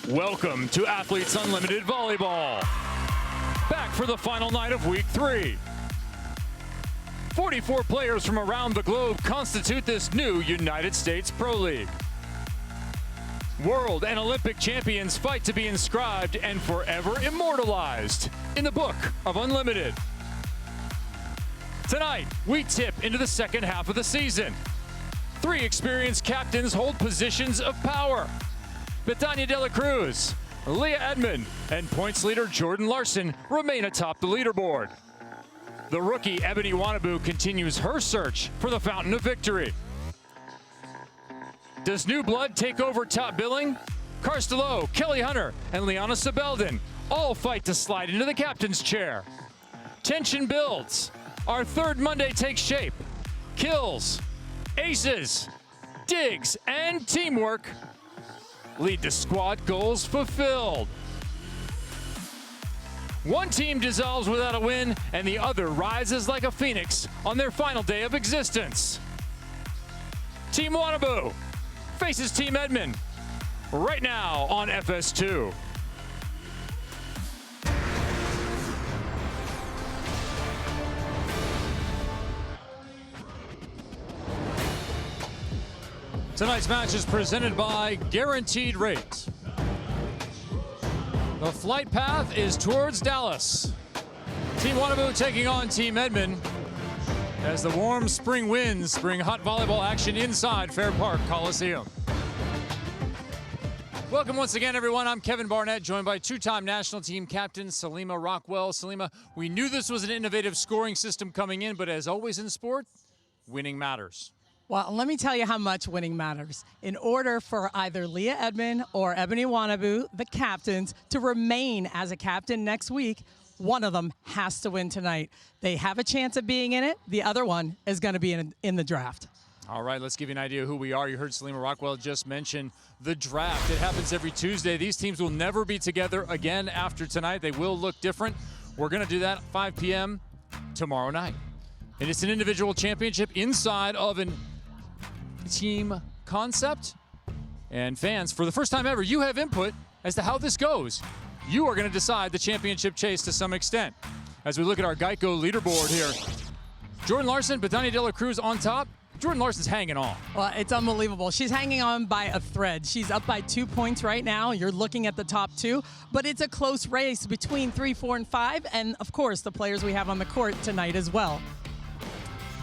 Welcome to Athletes Unlimited Volleyball. Back for the final night of Week 3. 44 players from around the globe constitute this new United States Pro League. World and Olympic champions fight to be inscribed and forever immortalized in the Book of Unlimited. Tonight, we tip into the second half of the season. 3 experienced captains hold positions of power. Betania de la Cruz, Leah Edmond, and points leader Jordan Larson remain atop the leaderboard. The rookie Ebony Wanabu continues her search for the fountain of victory. Does new blood take over top billing? Karstelo, Kelly Hunter, and Liana Sabelden all fight to slide into the captain's chair. Tension builds. Our third Monday takes shape. Kills, aces, digs, and teamwork lead to squad goals fulfilled. One team dissolves without a win, and the other rises like a phoenix on their final day of existence. Team Wanabu faces Team Edmond right now on FS2. Tonight's match is presented by Guaranteed Rate. The flight path is towards Dallas. Team Wanabu taking on Team Edmond as the warm spring winds bring hot volleyball action inside Fair Park Coliseum. Welcome once again, everyone. I'm Kevin Barnett, joined by two-time national team captain Salima Rockwell. Salima, we knew this was an innovative scoring system coming in, but as always in sport, winning matters. Well, let me tell you how much winning matters. In order for either Leah Edmond or Ebony Wanabu, the captains, to remain as a captain next week, one of them has to win tonight. They have a chance of being in it. The other one is going to be in the draft. All right, let's give you an idea of who we are. You heard Salima Rockwell just mention the draft. It happens every Tuesday. These teams will never be together again after tonight. They will look different. We're going to do that at 5 p.m. tomorrow night. And it's an individual championship inside of an team concept. And fans, for the first time ever, you have input as to how this goes. You are going to decide the championship chase to some extent. As we look at our Geico leaderboard here, Jordan Larson, Betania de la Cruz on top. Jordan Larson's hanging on. Well, it's unbelievable. She's hanging on by a thread. She's up by 2 points right now. You're looking at the top 2, but it's a close race between 3, 4, and 5, and of course the players we have on the court tonight as well.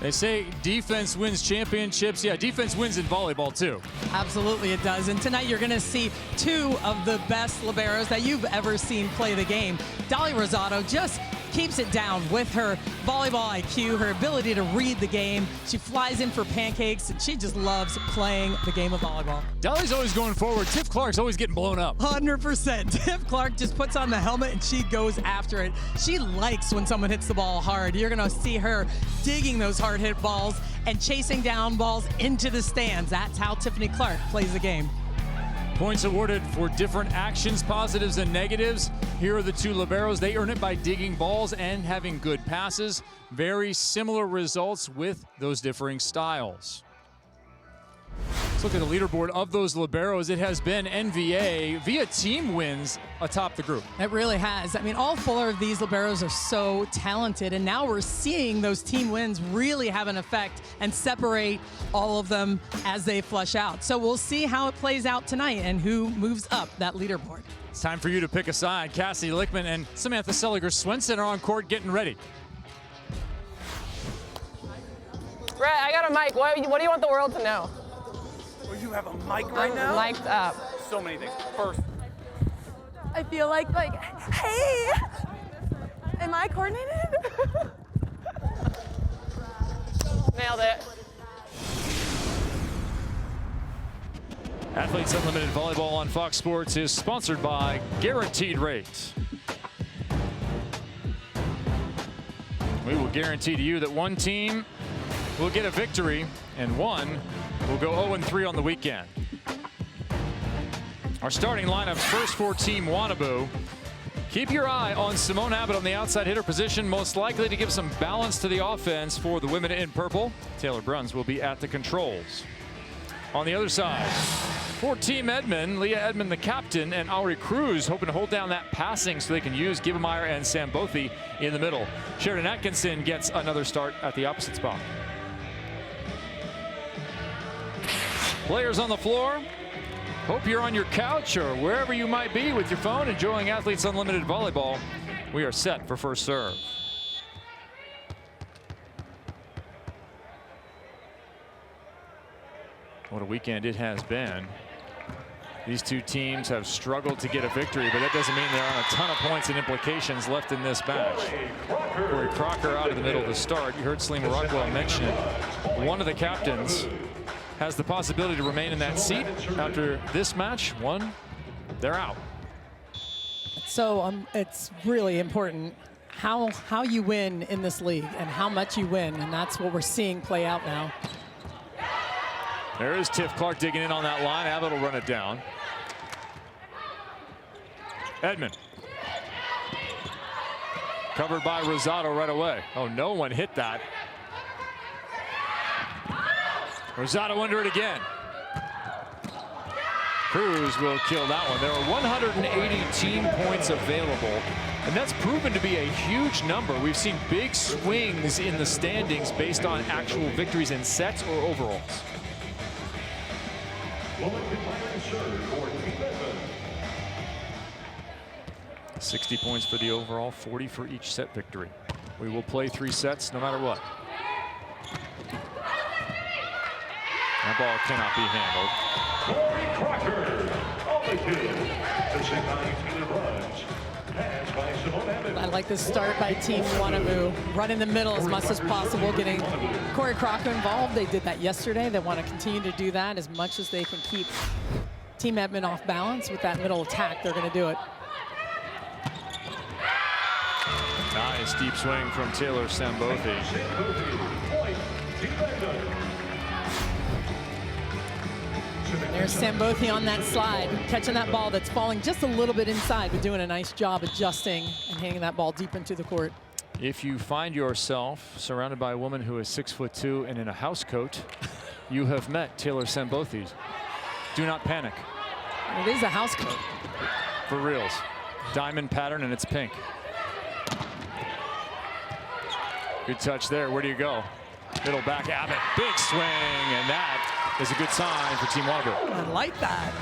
They say defense wins championships. Yeah, defense wins in volleyball too. Absolutely it does. And tonight you're going to see 2 of the best liberos that you've ever seen play the game. Dolly Rosado just keeps it down with her volleyball IQ, her ability to read the game. She flies in for pancakes, and she just loves playing the game of volleyball. Dolly's always going forward. Tiff Clark's always getting blown up. 100%. Tiff Clark just puts on the helmet and she goes after it. She likes when someone hits the ball hard. You're going to see her digging those hard hit balls and chasing down balls into the stands. That's how Tiffany Clark plays the game. Points awarded for different actions, positives and negatives. Here are the 2 liberos. They earn it by digging balls and having good passes. Very similar results with those differing styles. Let's look at the leaderboard of those liberos. It has been NVA via team wins atop the group. It really has. I mean, all 4 of these liberos are so talented, and now we're seeing those team wins really have an effect and separate all of them as they flush out. So we'll see how it plays out tonight and who moves up that leaderboard. It's time for you to pick a side. Cassie Lichtman and Samantha Seliger-Swenson are on court getting ready. Brett, I got a mic. What do you want the world to know? You have a mic right now? Mic'd up. So many things. First, I feel like, hey, am I coordinated? Nailed it. Athletes Unlimited Volleyball on Fox Sports is sponsored by Guaranteed Rate. We will guarantee to you that one team will get a victory and one will go 0-3 on the weekend. Our starting lineups first for Team Wanabu. Keep your eye on Simone Abbott on the outside hitter position, most likely to give some balance to the offense for the women in purple. Taylor Bruns will be at the controls. On the other side, For Team Edmond, Leah Edmond, the captain, and Ari Cruz hoping to hold down that passing so they can use Gibemeyer and Sambothi in the middle. Sheridan Atkinson gets another start at the opposite spot. Players on the floor. Hope you're on your couch or wherever you might be with your phone enjoying Athletes Unlimited Volleyball. We are set for first serve. What a weekend it has been. These two teams have struggled to get a victory, but that doesn't mean there aren't a ton of points and implications left in this match. Corey Crocker out of the middle to start. You heard Salima Rockwell mention it. One of the captains has the possibility to remain in that seat after this match. One, they're out. So it's really important how you win in this league and how much you win, and that's what we're seeing play out now. There is Tiff Clark digging in on that line. Abbott will run it down. Edmond. Covered by Rosado right away. Oh, no one hit that. Rosado under it again. Cruz will kill that one. There are 180 team points available, and that's proven to be a huge number. We've seen big swings in the standings based on actual victories in sets or overalls. 60 points for the overall, 40 for each set victory. We will play 3 sets no matter what. That ball cannot be handled. I like this start by Team Wannamu. Run in the middle as much as possible, getting Corey Crocker involved. They did that yesterday. They want to continue to do that as much as they can keep Team Edmond off balance with that middle attack. They're going to do it. Nice deep swing from Taylor Sambothi. There's Sambothi on that slide, catching that ball that's falling just a little bit inside, but doing a nice job adjusting and hitting that ball deep into the court. If you find yourself surrounded by a woman who is 6'2" and in a house coat, you have met Taylor Sambothi. Do not panic. It is a house coat. For reals. Diamond pattern and it's pink. Good touch there. Where do you go? Middle back, Abbott. Big swing, and that is a good sign for Team Wannamu. I like that.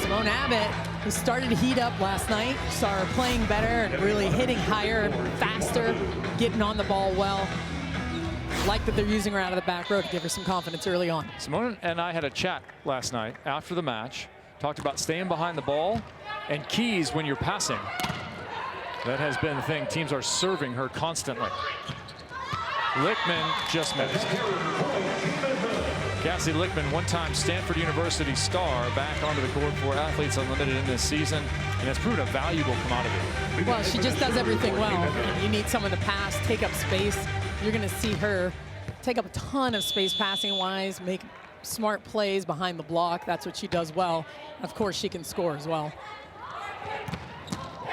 Simone Abbott, who started to heat up last night, saw her playing better and really hitting higher and faster, getting on the ball well. Like that they're using her out of the back row to give her some confidence early on. Simone and I had a chat last night after the match, talked about staying behind the ball and keys when you're passing. That has been the thing. Teams are serving her constantly. Lichtman just missed. Cassie Lichtman, one-time Stanford University star, back onto the court for Athletes Unlimited in this season, and has proved a valuable commodity. Well, she just does everything well. You need someone to pass, take up space. You're going to see her take up a ton of space passing-wise, make smart plays behind the block. That's what she does well. Of course, she can score as well.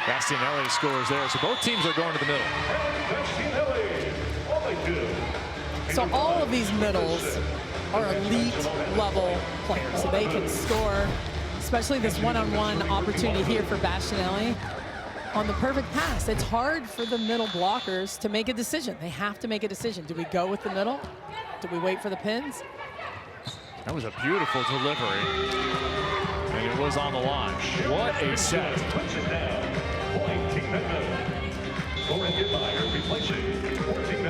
Bastianelli scores there, so both teams are going to the middle. So all of these middles are elite level players, so they can score, especially this one-on-one opportunity here for Bastianelli on the perfect pass. It's hard for the middle blockers to make a decision. They have to make a decision. Do we go with the middle? Do we wait for the pins? That was a beautiful delivery, and it was on the line. What a set.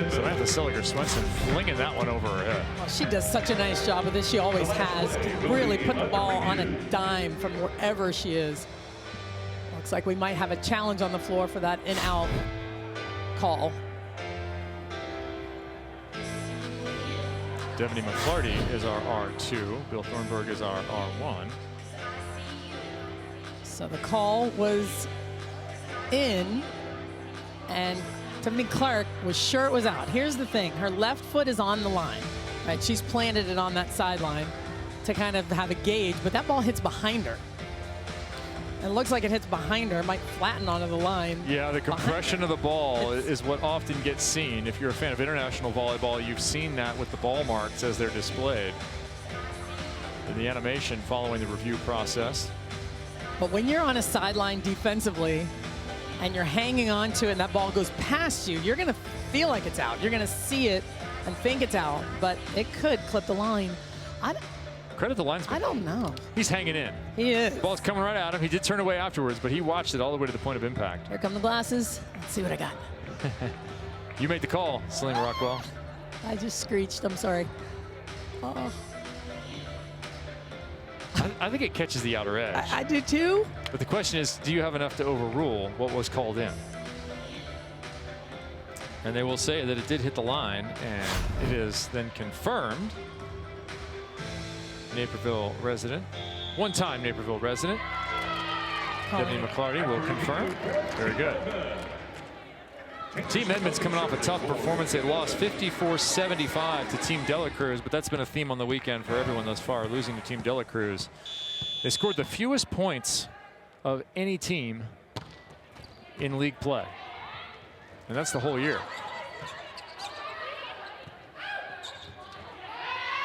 Samantha Silliger-Swenson flinging that one over her head. Well, she does such a nice job of this. She always has. Really put the ball on a dime from wherever she is. Looks like we might have a challenge on the floor for that in-out call. Devaney McClarty is our R2. Bill Thornburg is our R1. So the call was in, and Tiffany Clark was sure it was out. Here's the thing, her left foot is on the line, right? She's planted it on that sideline to kind of have a gauge, but that ball hits behind her. It looks like it hits behind her, it might flatten onto the line. Yeah, the compression of the ball is what often gets seen. If you're a fan of international volleyball, you've seen that with the ball marks as they're displayed. in the animation following the review process. But when you're on a sideline defensively and you're hanging on to it and that ball goes past you, you're going to feel like it's out. You're going to see it and think it's out, but it could clip the line. Credit the linesman. I don't know. He's hanging in. He is. The ball's coming right at him. He did turn away afterwards, but he watched it all the way to the point of impact. Here come the glasses. Let's see what I got. You made the call, Selena Rockwell. I just screeched. I'm sorry. Uh-oh. I think it catches the outer edge. I do too. But the question is, do you have enough to overrule what was called in? And they will say that it did hit the line, and it is then confirmed. Naperville resident, one-time Naperville resident, Deputy McClarty will confirm. Very good. Team Edmonds coming off a tough performance. They lost 54-75 to Team Dela Cruz, but that's been a theme on the weekend for everyone thus far, losing to Team Dela Cruz. They scored the fewest points of any team in league play, and that's the whole year.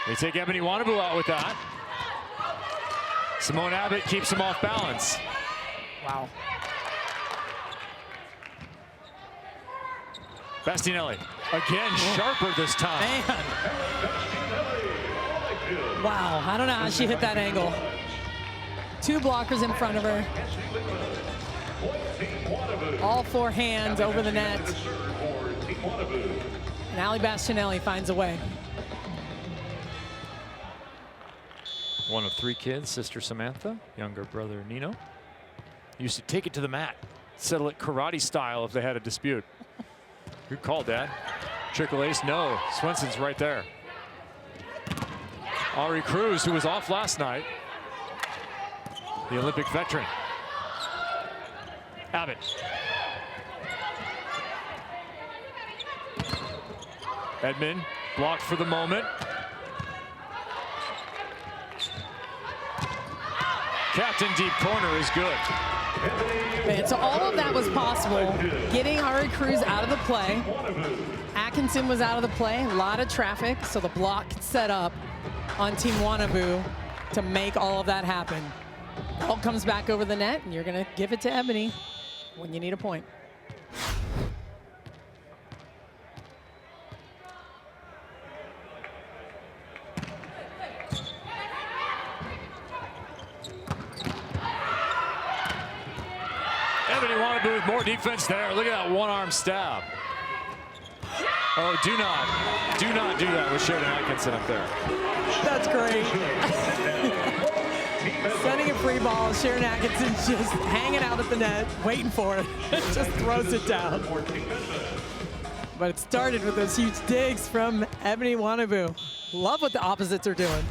They take Ebony Wanabu out with that. Simone Abbott keeps him off balance. Wow. Bastianelli again, sharper this time. Man. Wow, I don't know how she hit that angle. Two blockers in front of her. All four hands over the net. And Allie Bastianelli finds a way. One of three kids, sister Samantha, younger brother Nino. Used to take it to the mat, settle it karate style if they had a dispute. Good call, Dad. Trickle ace, no. Swenson's right there. Ari Cruz, who was off last night, the Olympic veteran. Abbott. Edmond blocked for the moment. Captain deep corner is good. Man, so all of that was possible. Getting Ari Cruz out of the play. Atkinson was out of the play. A lot of traffic, so the block set up on Team Wanabu to make all of that happen. Ball comes back over the net, and you're going to give it to Ebony when you need a point. Ebony Wanabu with more defense there. Look at that one-arm stab. Oh, do not do that with Sheridan Atkinson up there. That's great. Sending a free ball. Sheridan Atkinson's just hanging out at the net, waiting for it. Just throws it down. But it started with those huge digs from Ebony Wanabu. Love what the opposites are doing.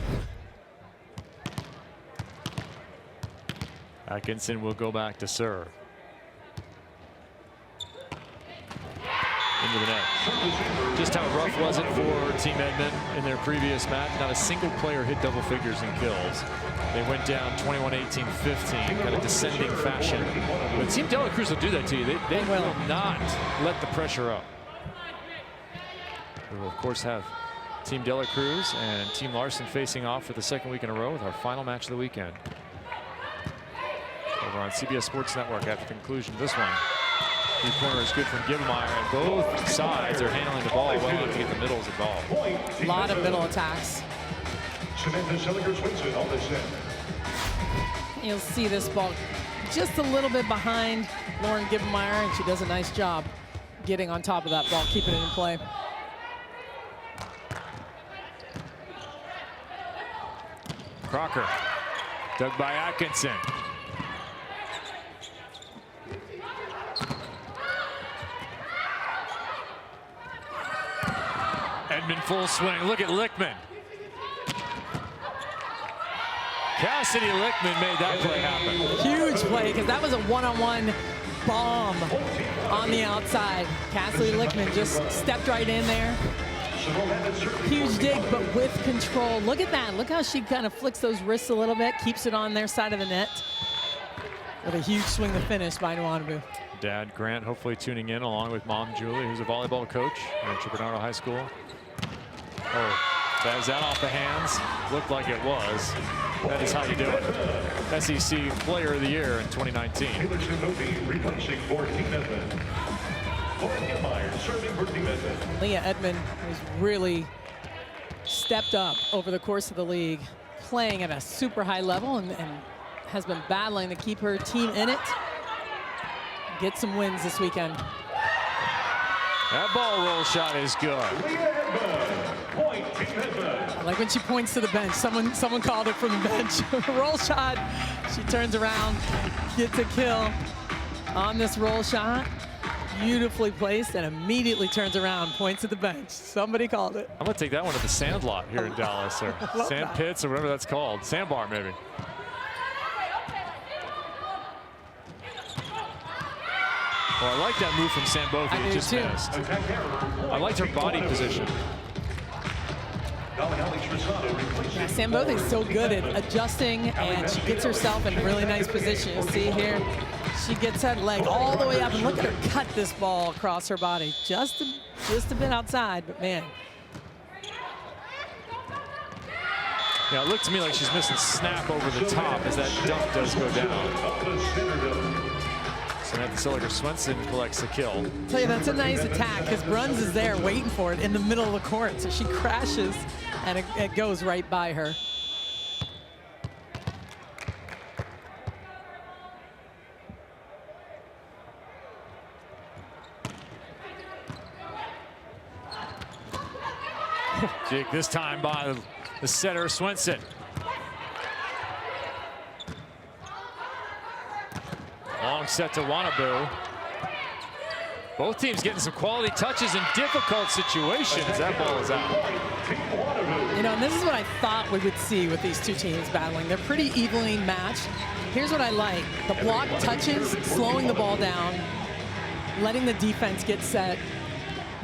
Atkinson will go back to serve. Into the net. Just how rough was it for Team Edmond in their previous match? Not a single player hit double figures in kills. They went down 21-18-15, kind of descending fashion. But Team Dela Cruz will do that to you. They will not let the pressure up. We will, of course, have Team Dela Cruz and Team Larson facing off for the second week in a row with our final match of the weekend. Over on CBS Sports Network after the conclusion of this one. Deep corner is good from Gibbemeyer, and both sides are handling the ball well enough to get the middles involved. A lot of middle attacks. You'll see this ball just a little bit behind Lauren Gibbemeyer, and she does a nice job getting on top of that ball, keeping it in play. Crocker, dug by Atkinson. Edmond full swing. Look at Lichtman. Cassidy Lichtman made that play happen. Huge play, because that was a one-on-one bomb on the outside. Cassie Lichtman just stepped right in there. Huge dig, but with control. Look at that. Look how she kind of flicks those wrists a little bit, keeps it on their side of the net. With a huge swing to finish by Wanabu. Dad Grant hopefully tuning in along with Mom Julie, who's a volleyball coach at Bernardo High School. Oh, That was that off the hands. Looked like it was. That is how you do it. SEC Player of the Year in 2019. Leah Edmond has really stepped up over the course of the league, playing at a super high level and has been battling to keep her team in it. Get some wins this weekend. That ball roll shot is good. I like when she points to the bench. Someone called it from the bench. Roll shot. She turns around, gets a kill on this roll shot. Beautifully placed and immediately turns around, points to the bench. Somebody called it. I'm going to take that one to the sand lot here in Dallas, or sand pits, or whatever that's called. Sandbar, maybe. Well, I like that move from Sambovi. It just missed. I liked her body position. Yeah, Sambovi's so good at adjusting, and she gets herself in really nice position. You'll see here, she gets that leg all the way up, and look at her cut this ball across her body. Just a bit outside, but man. Yeah, it looked to me like she's missing snap over the top as that dump does go down. Samantha Swenson collects the kill. Tell you, that's a nice attack because Bruns is there waiting for it in the middle of the court. So she crashes and it goes right by her. Jig this time by the setter Swenson. Long set to Wanabu. Both teams getting some quality touches in difficult situations. That ball is out. You know, and this is what I thought we would see with these two teams battling. They're pretty evenly matched. Here's what I like. The block touches, slowing the ball down, letting the defense get set.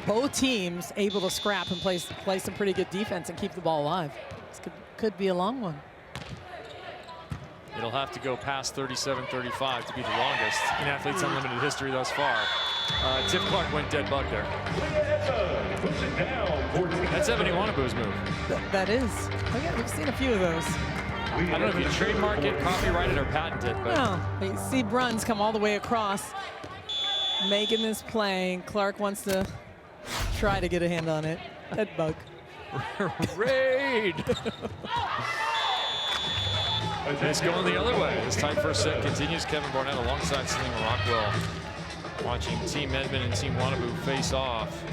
Both teams able to scrap and play some pretty good defense and keep the ball alive. This could be a long one. It'll have to go past 37-35 to be the longest in Athletes Unlimited history thus far. Tiff Clark went dead bug there. That's Ebony Wanabu's move. That is. Okay, we've seen a few of those. I don't know if you trademark it, copyright it, or patent it. But no, you see Bruns come all the way across, making this play. Clark wants to try to get a hand on it. Dead bug. Raid! It's going the other way. This tight first set continues. Kevin Barnett alongside Selena Rockwell, watching Team Edmond and Team Wanabu face off.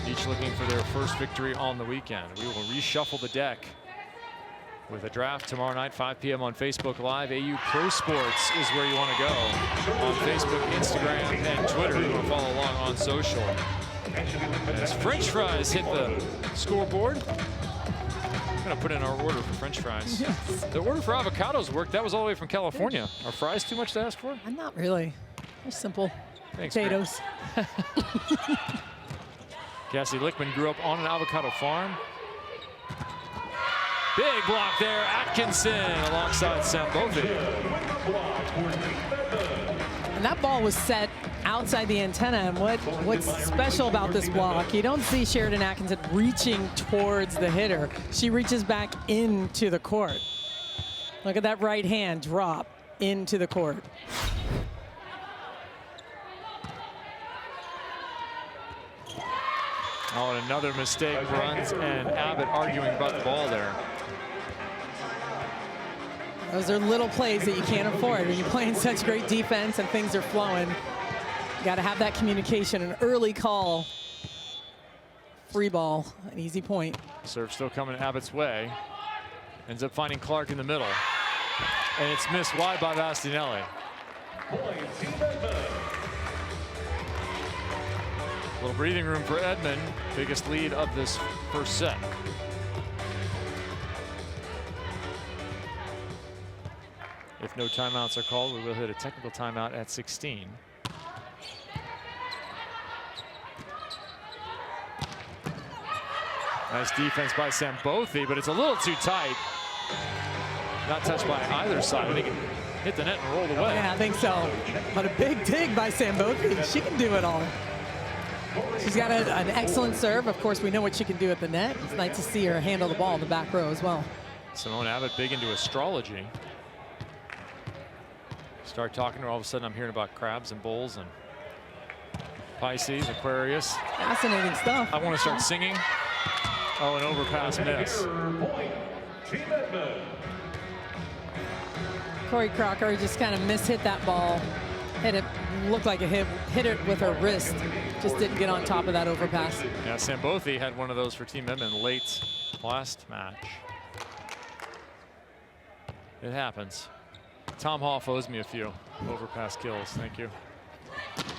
Each looking for their first victory on the weekend. We will reshuffle the deck with a draft tomorrow night, 5 p.m. on Facebook Live. AU Pro Sports is where you want to go on Facebook, Instagram, and Twitter. You want to follow along on social. As French fries hit the scoreboard, I'm gonna put in our order for French fries. Yes. The order for avocados worked. That was all the way from California. Are fries too much to ask for? Not really. They're simple. Thanks, potatoes. Cassie Lichtman grew up on an avocado farm. Big block there. Atkinson alongside Sambovi. And that ball was set outside the antenna. And what's special about this block, you don't see Sheridan Atkinson reaching towards the hitter. She reaches back into the court. Look at that right hand drop into the court. Oh, and another mistake. Bruns and Abbott arguing about the ball there. Those are little plays that you can't afford. When you're playing such great defense and things are flowing, you got to have that communication, an early call. Free ball, an easy point. Serve still coming Abbott's way. Ends up finding Clark in the middle. And it's missed wide by Bastianelli. A little breathing room for Edmond. Biggest lead of this first set. If no timeouts are called, we will hit a technical timeout at 16. Nice defense by Sambovi, but it's a little too tight. Not touched by either side. I think it hit the net and rolled away. Yeah, I think so. But a big dig by Sambovi. She can do it all. She's got an excellent serve. Of course, we know what she can do at the net. It's nice to see her handle the ball in the back row as well. Simone Abbott big into astrology. Start talking to her, all of a sudden I'm hearing about crabs and bulls and Pisces, Aquarius. Fascinating stuff. I want to start singing. Oh, an overpass miss. Corey Crocker just kind of mishit that ball. Hit it, looked like a hit it with her wrist. Just didn't get on top of that overpass. Yeah, Sambothi had one of those for Team Edmond late last match. It happens. Tom Hoff owes me a few overpass kills. Thank you.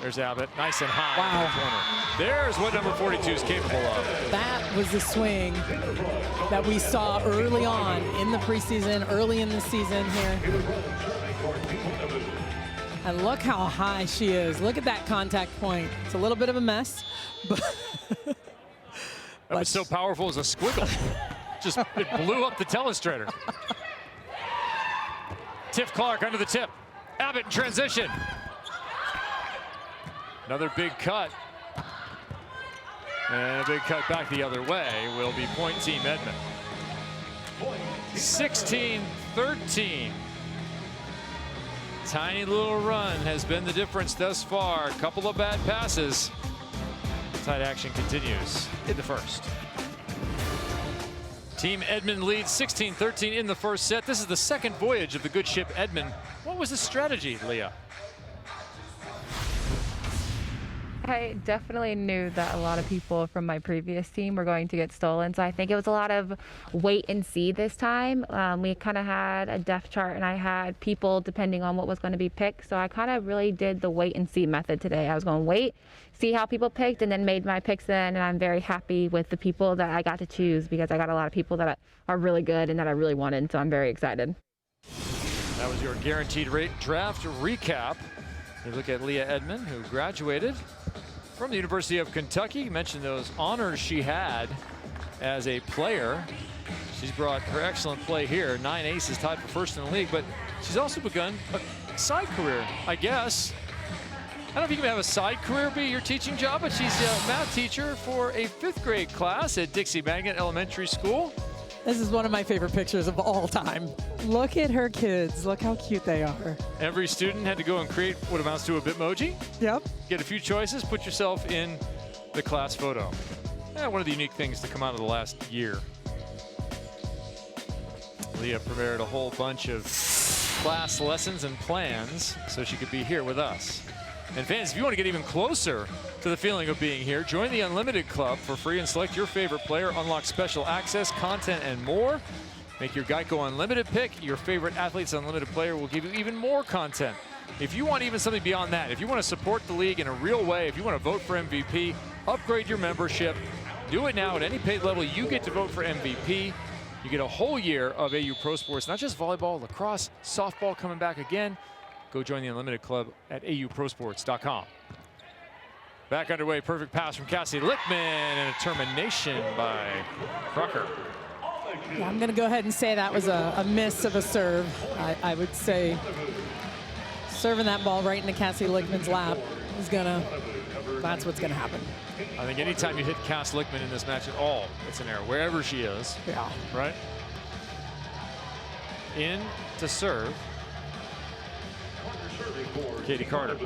There's Abbott, nice and high. Wow. There's what number 42 is capable of. That was the swing that we saw early on in the preseason, early in the season here. And look how high she is. Look at that contact point. It's a little bit of a mess, but that was so powerful as a squiggle. Just it blew up the telestrator. Tiff Clark under the tip. Abbott in transition. Another big cut. And a big cut back the other way will be point Team Edmond. 16-13. Tiny little run has been the difference thus far. A couple of bad passes. Tight action continues in the first. Team Edmond leads 16-13 in the first set. This is the second voyage of the good ship Edmond. What was the strategy, Leah? I definitely knew that a lot of people from my previous team were going to get stolen, so I think it was a lot of wait and see this time. We kind of had a depth chart, and I had people depending on what was going to be picked, so I kind of really did the wait and see method today. I was going to wait, see how people picked, and then made my picks then, and I'm very happy with the people that I got to choose because I got a lot of people that are really good and that I really wanted, so I'm very excited. That was your guaranteed rate draft recap. You look at Leah Edmond, who graduated from the University of Kentucky. You mentioned those honors she had as a player. She's brought her excellent play here. 9 aces, tied for first in the league, but she's also begun a side career, I guess. I don't know if you can have a side career be your teaching job, but she's a math teacher for a 5th grade class at Dixie Magnet Elementary School. This is one of my favorite pictures of all time. Look at her kids. Look how cute they are. Every student had to go and create what amounts to a Bitmoji. Yep. Get a few choices, put yourself in the class photo. One of the unique things to come out of the last year. Leah prepared a whole bunch of class lessons and plans so she could be here with us. And fans, if you want to get even closer to the feeling of being here, join the Unlimited Club for free and select your favorite player, unlock special access, content, and more. Make your Geico Unlimited pick. Your favorite athlete's Unlimited player will give you even more content. If you want even something beyond that, if you want to support the league in a real way, if you want to vote for MVP, upgrade your membership. Do it now at any paid level. You get to vote for MVP. You get a whole year of AU Pro Sports, not just volleyball, lacrosse, softball coming back again. Go join the Unlimited Club at auprosports.com. Back underway, perfect pass from Cassie Lichtman and a termination by Crocker. Yeah, I'm going to go ahead and say that was a miss of a serve. I would say serving that ball right into Cassie Lichtman's lap is that's what's going to happen. I think anytime you hit Cass Lichtman in this match at all, it's an error, wherever she is. Yeah. Right? In to serve. Katie Carter,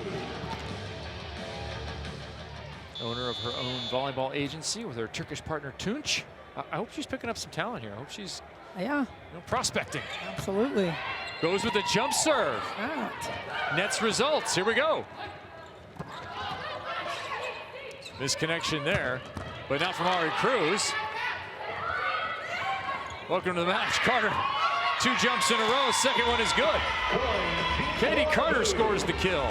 owner of her own volleyball agency with her Turkish partner Tunç. I hope she's picking up some talent here. I hope she's prospecting. Absolutely. Goes with the jump serve. Nets results. Here we go. Misconnection there, but not from Ari Cruz. Welcome to the match, Carter. 2 jumps in a row. Second one is good. Katie Carter scores the kill.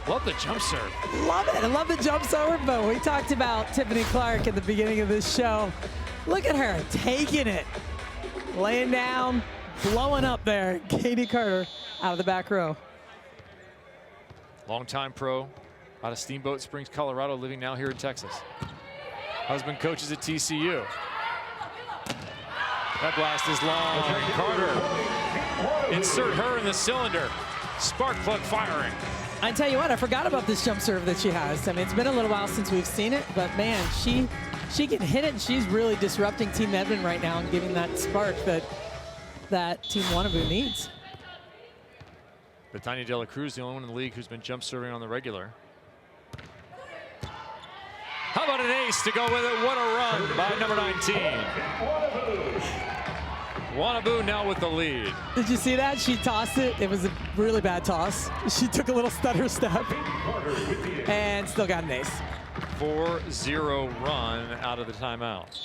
Love the jump serve. Love it. I love the jump serve, but we talked about Tiffany Clark at the beginning of this show. Look at her taking it. Laying down, blowing up there. Katie Carter out of the back row. Longtime pro out of Steamboat Springs, Colorado, living now here in Texas. Husband coaches at TCU. That blast is long. Carter, insert her in the cylinder. Spark plug firing. I tell you what, I forgot about this jump serve that she has. I mean, it's been a little while since we've seen it, but man, she can hit it, and she's really disrupting Team Edmond right now and giving that spark that Team Wannabe needs. But Tanya De La Cruz, the only one in the league who's been jump serving on the regular. How about an ace to go with it? What a run by number 19. Wannabe now with the lead. Did you see that? She tossed it. It was a really bad toss. She took a little stutter step and still got an ace. 4-0 run out of the timeout.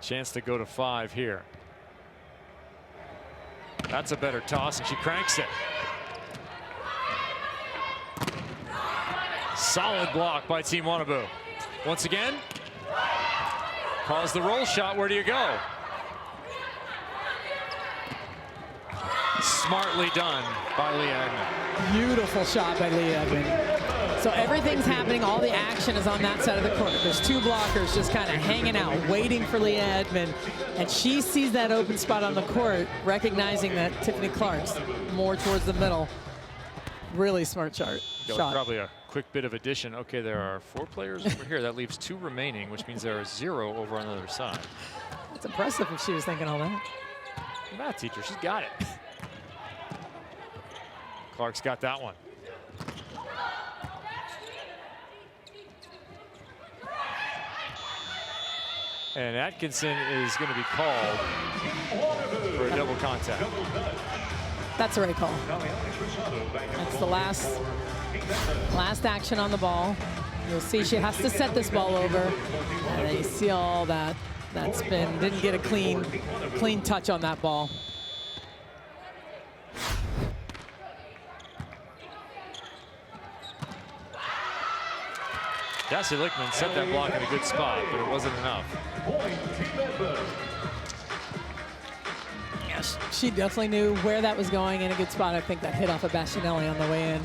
Chance to go to 5 here. That's a better toss, and she cranks it. Solid block by Team Wannabe. Once again, calls the roll shot. Where do you go? Smartly done by Leah Edmond. Beautiful shot by Leah Edmond. So everything's happening. All the action is on that side of the court. There's two blockers just kind of hanging out, waiting for Leah Edmond. And she sees that open spot on the court, recognizing that Tiffany Clark's more towards the middle. Really smart shot. Probably a quick bit of addition. Okay, there are 4 players over here. That leaves 2 remaining, which means there are 0 over on the other side. It's impressive if she was thinking all that. Math teacher, she's got it. Clark's got that one. And Atkinson is going to be called for a double contact. That's the right call. That's the last action on the ball. You'll see she has to set this ball over. And then you see all that spin. Didn't get a clean touch on that ball. Cassie Lichtman set that block in a good spot, but it wasn't enough. Yes, she definitely knew where that was going in a good spot. I think that hit off of Bastianelli on the way in.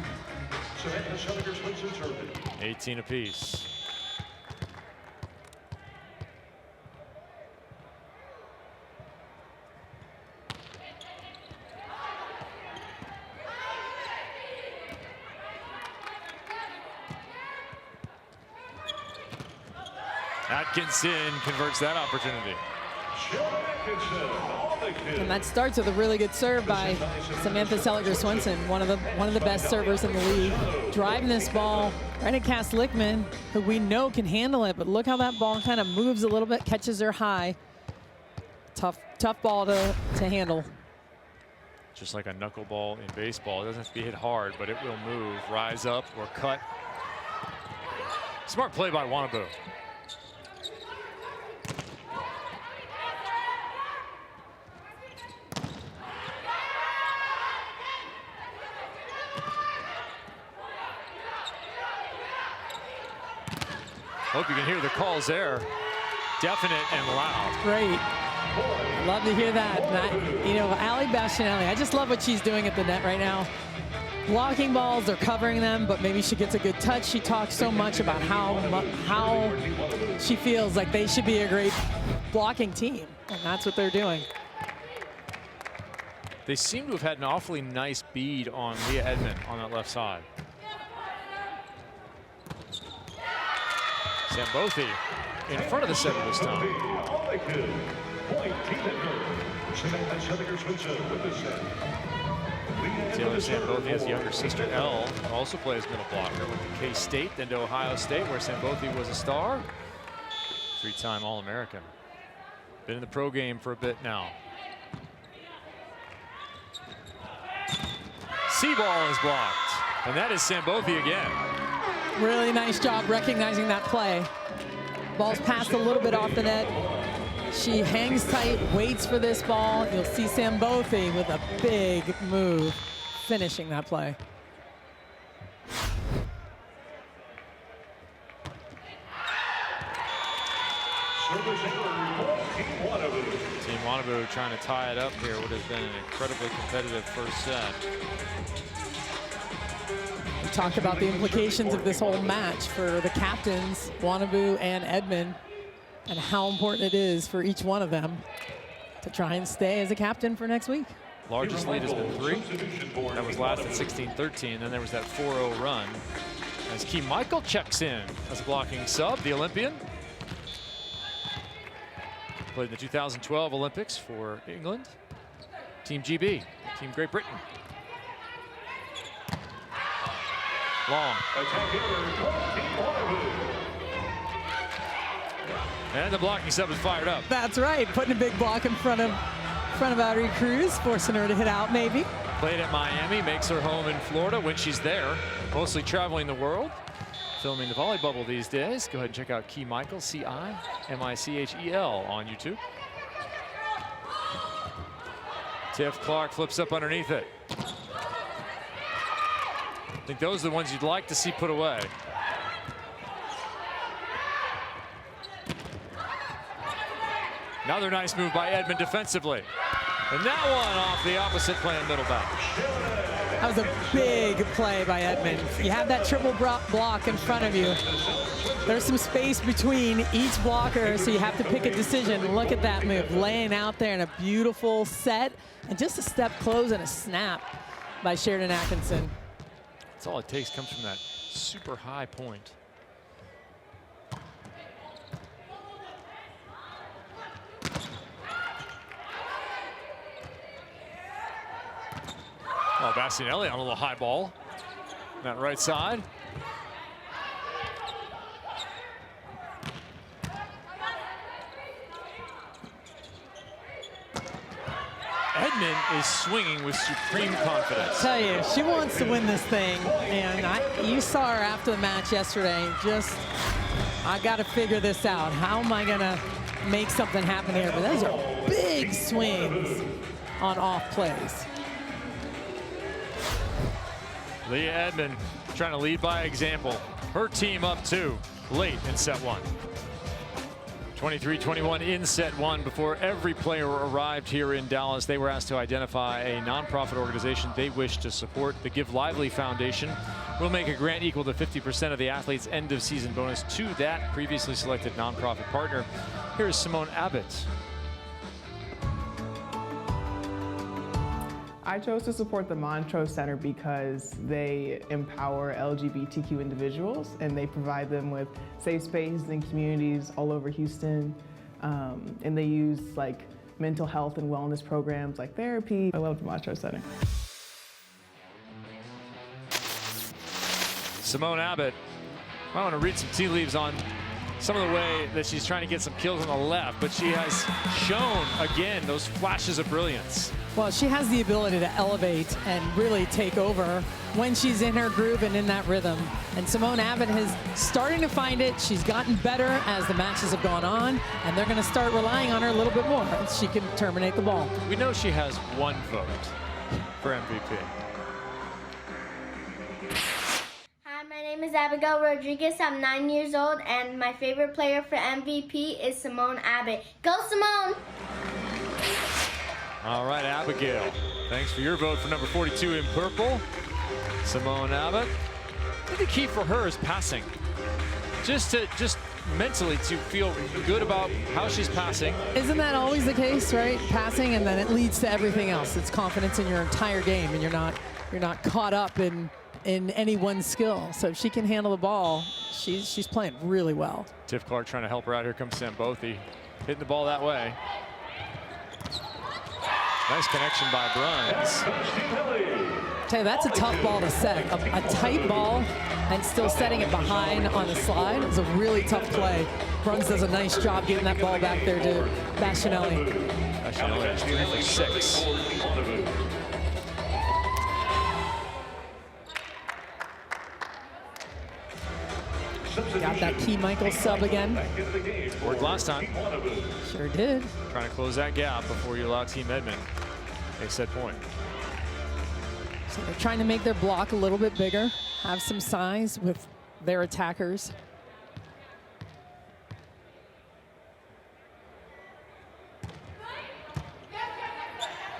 18 apiece. Atkinson converts that opportunity. And that starts with a really good serve by Samantha Seliger-Swenson, one of the best servers in the league. Driving this ball right at Cass Lichtman, who we know can handle it, but look how that ball kind of moves a little bit, catches her high. Tough ball to handle. Just like a knuckleball in baseball, it doesn't have to be hit hard, but it will move, rise up or cut. Smart play by Wannabe. Hope you can hear the calls there. Definite and loud. Great. Love to hear that. Allie Bastianelli, I just love what she's doing at the net right now. Blocking balls, they're covering them, but maybe she gets a good touch. She talks so much about how she feels like they should be a great blocking team, and that's what they're doing. They seem to have had an awfully nice bead on Leah Edmond on that left side. Sambothi in front of the setter this time. Taylor Sambothi has younger sister Elle, also plays middle blocker. Went to K-State, then to Ohio State, where Sambothi was a star. 3-time All-American. Been in the pro game for a bit now. C-ball is blocked, and that is Sambothi again. Really nice job recognizing that play. Ball's passed a little bit off the net. She hangs tight, waits for this ball. You'll see Sambothi with a big move, finishing that play. Team Wannabe trying to tie it up here. Would have been an incredibly competitive first set. We talked about the implications of this whole match for the captains, Wannabe and Edmond, and how important it is for each one of them to try and stay as a captain for next week. Largest lead has been 3. That was last at 16-13. Then there was that 4-0 run. As Key Michael checks in as a blocking sub, the Olympian. Played in the 2012 Olympics for England. Team GB, Team Great Britain. Long. And the blocking sub is fired up. That's right, putting a big block in front of Valerie Cruz, forcing her to hit out maybe. Played at Miami, makes her home in Florida when she's there, mostly traveling the world, filming the Volley Bubble these days. Go ahead and check out Key Michael, C-I-M-I-C-H-E-L on YouTube. Tiff Clark flips up underneath it. I think those are the ones you'd like to see put away. Another nice move by Edmond defensively. And that one off the opposite playing middle back. That was a big play by Edmond. You have that triple block in front of you. There's some space between each blocker, so you have to pick a decision. Look at that move, laying out there in a beautiful set, and just a step close and a snap by Sheridan Atkinson. That's all it takes, comes from that super high point. Oh, Bastianelli on a little high ball. That right side. Edmond is swinging with supreme confidence. I tell you, she wants to win this thing, and you saw her after the match yesterday. Just, I got to figure this out. How am I gonna make something happen here? But those are big swings on off plays. Leah Edmond trying to lead by example. Her team up 2 late in set 1. 23-21 in set 1. Before every player arrived here in Dallas, they were asked to identify a nonprofit organization they wish to support. The Give Lively Foundation will make a grant equal to 50% of the athlete's end of season bonus to that previously selected nonprofit partner. Here's Simone Abbott. I chose to support the Montrose Center because they empower LGBTQ individuals and they provide them with safe spaces and communities all over Houston. And they use like mental health and wellness programs like therapy. I love the Montrose Center. Simone Abbott, I want to read some tea leaves on some of the way that she's trying to get some kills on the left, but she has shown again those flashes of brilliance. Well, she has the ability to elevate and really take over when she's in her groove and in that rhythm. And Simone Abbott is starting to find it. She's gotten better as the matches have gone on, and they're going to start relying on her a little bit more. She can terminate the ball. We know she has 1 vote for MVP. Hi, my name is Abigail Rodriguez. I'm 9 years old, and my favorite player for MVP is Simone Abbott. Go, Simone! All right, Abigail, thanks for your vote for number 42 in purple, Simone Abbott. I think the key for her is passing. Just mentally to feel good about how she's passing. Isn't that always the case, right? Passing, and then it leads to everything else. It's confidence in your entire game, and you're not caught up in any one skill. So if she can handle the ball, she's playing really well. Tiff Clark trying to help her out. Here comes Sambothi, hitting the ball that way. Nice connection by Bruns. Tell you, that's a tough ball to set. A tight ball and still setting it behind on the slide is a really tough play. Bruns does a nice job getting that ball back there to Bastianelli. Bastianelli is 3 for 6. Got that Key Michael sub again. Worked last time. Sure did. Trying to close that gap before you allow Team Edmond a set point. So they're trying to make their block a little bit bigger, have some size with their attackers.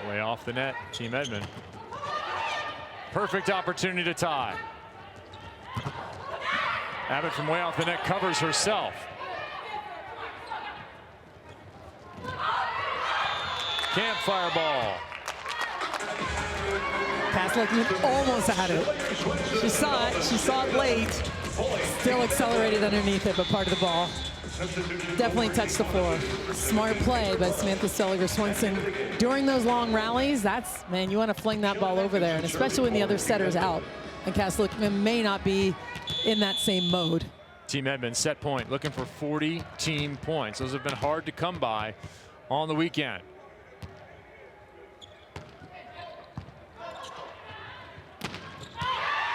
Way off the net, Team Edmond. Perfect opportunity to tie. Abbott from way off the net covers herself. Campfire ball. Cassie Lichtman almost had it. She saw it late. Still accelerated underneath it, but part of the ball. Definitely touched the floor. Smart play by Samantha Seliger-Swenson. During those long rallies, man, you want to fling that ball over there, and especially when the other setter's out. And Cassie Lichtman may not be in that same mode. Team Edmond set point, looking for 40 team points. Those have been hard to come by on the weekend.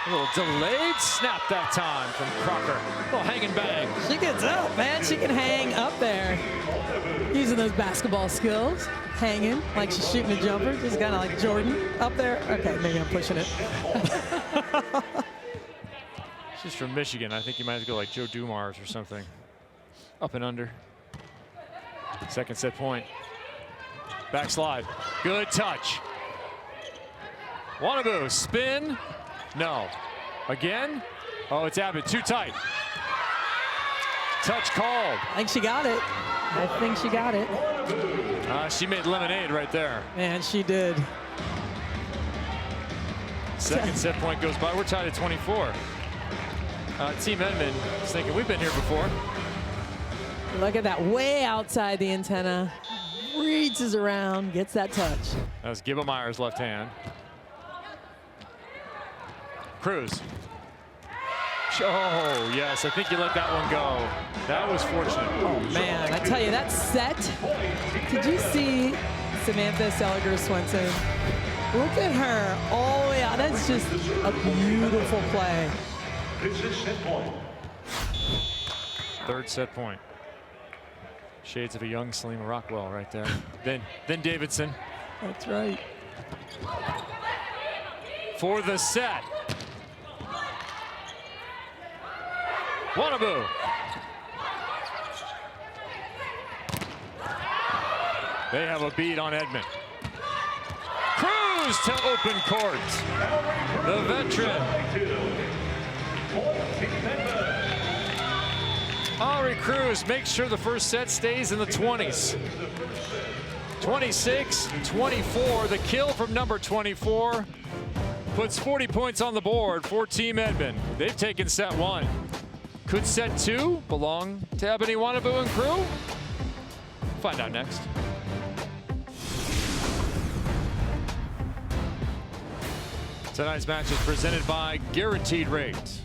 A little delayed snap that time from Crocker. A little hang and bang. She gets up, man. She can hang up there. Using those basketball skills. Hanging like she's shooting a jumper. Just kind of like Jordan up there. Okay, maybe I'm pushing it. She's from Michigan. I think you might have to go like Joe Dumars or something. Up and under. Second set point. Backslide. Good touch. Wannabu. Spin. No. Again? Oh, it's Abbott. Too tight. Touch called. I think she got it. I think she got it. She made lemonade right there. Man, she did. Second set point goes by. We're tied at 24. Team Edmond is thinking, we've been here before. Look at that, way outside the antenna. Reaches around, gets that touch. That was Gibba Meyer's left hand. Cruz. Oh, yes, I think you let that one go. That was fortunate. Oh, man, I tell you, that set, could you see Samantha Seliger-Swenson? Look at her all the way out. That's just a beautiful play. Third set point. Shades of a young Selima Rockwell right there. then Davidson. That's right. For the set. Wannabu. They have a beat on Edmond. Cruz to open court. The veteran. Ari Cruz makes sure the first set stays in the 20s. 26-24, the kill from number 24 puts 40 points on the board for Team Edmond. They've taken set one. Could set two belong to Ebony Wannabu and crew? Find out next. Tonight's match is presented by Guaranteed Rate.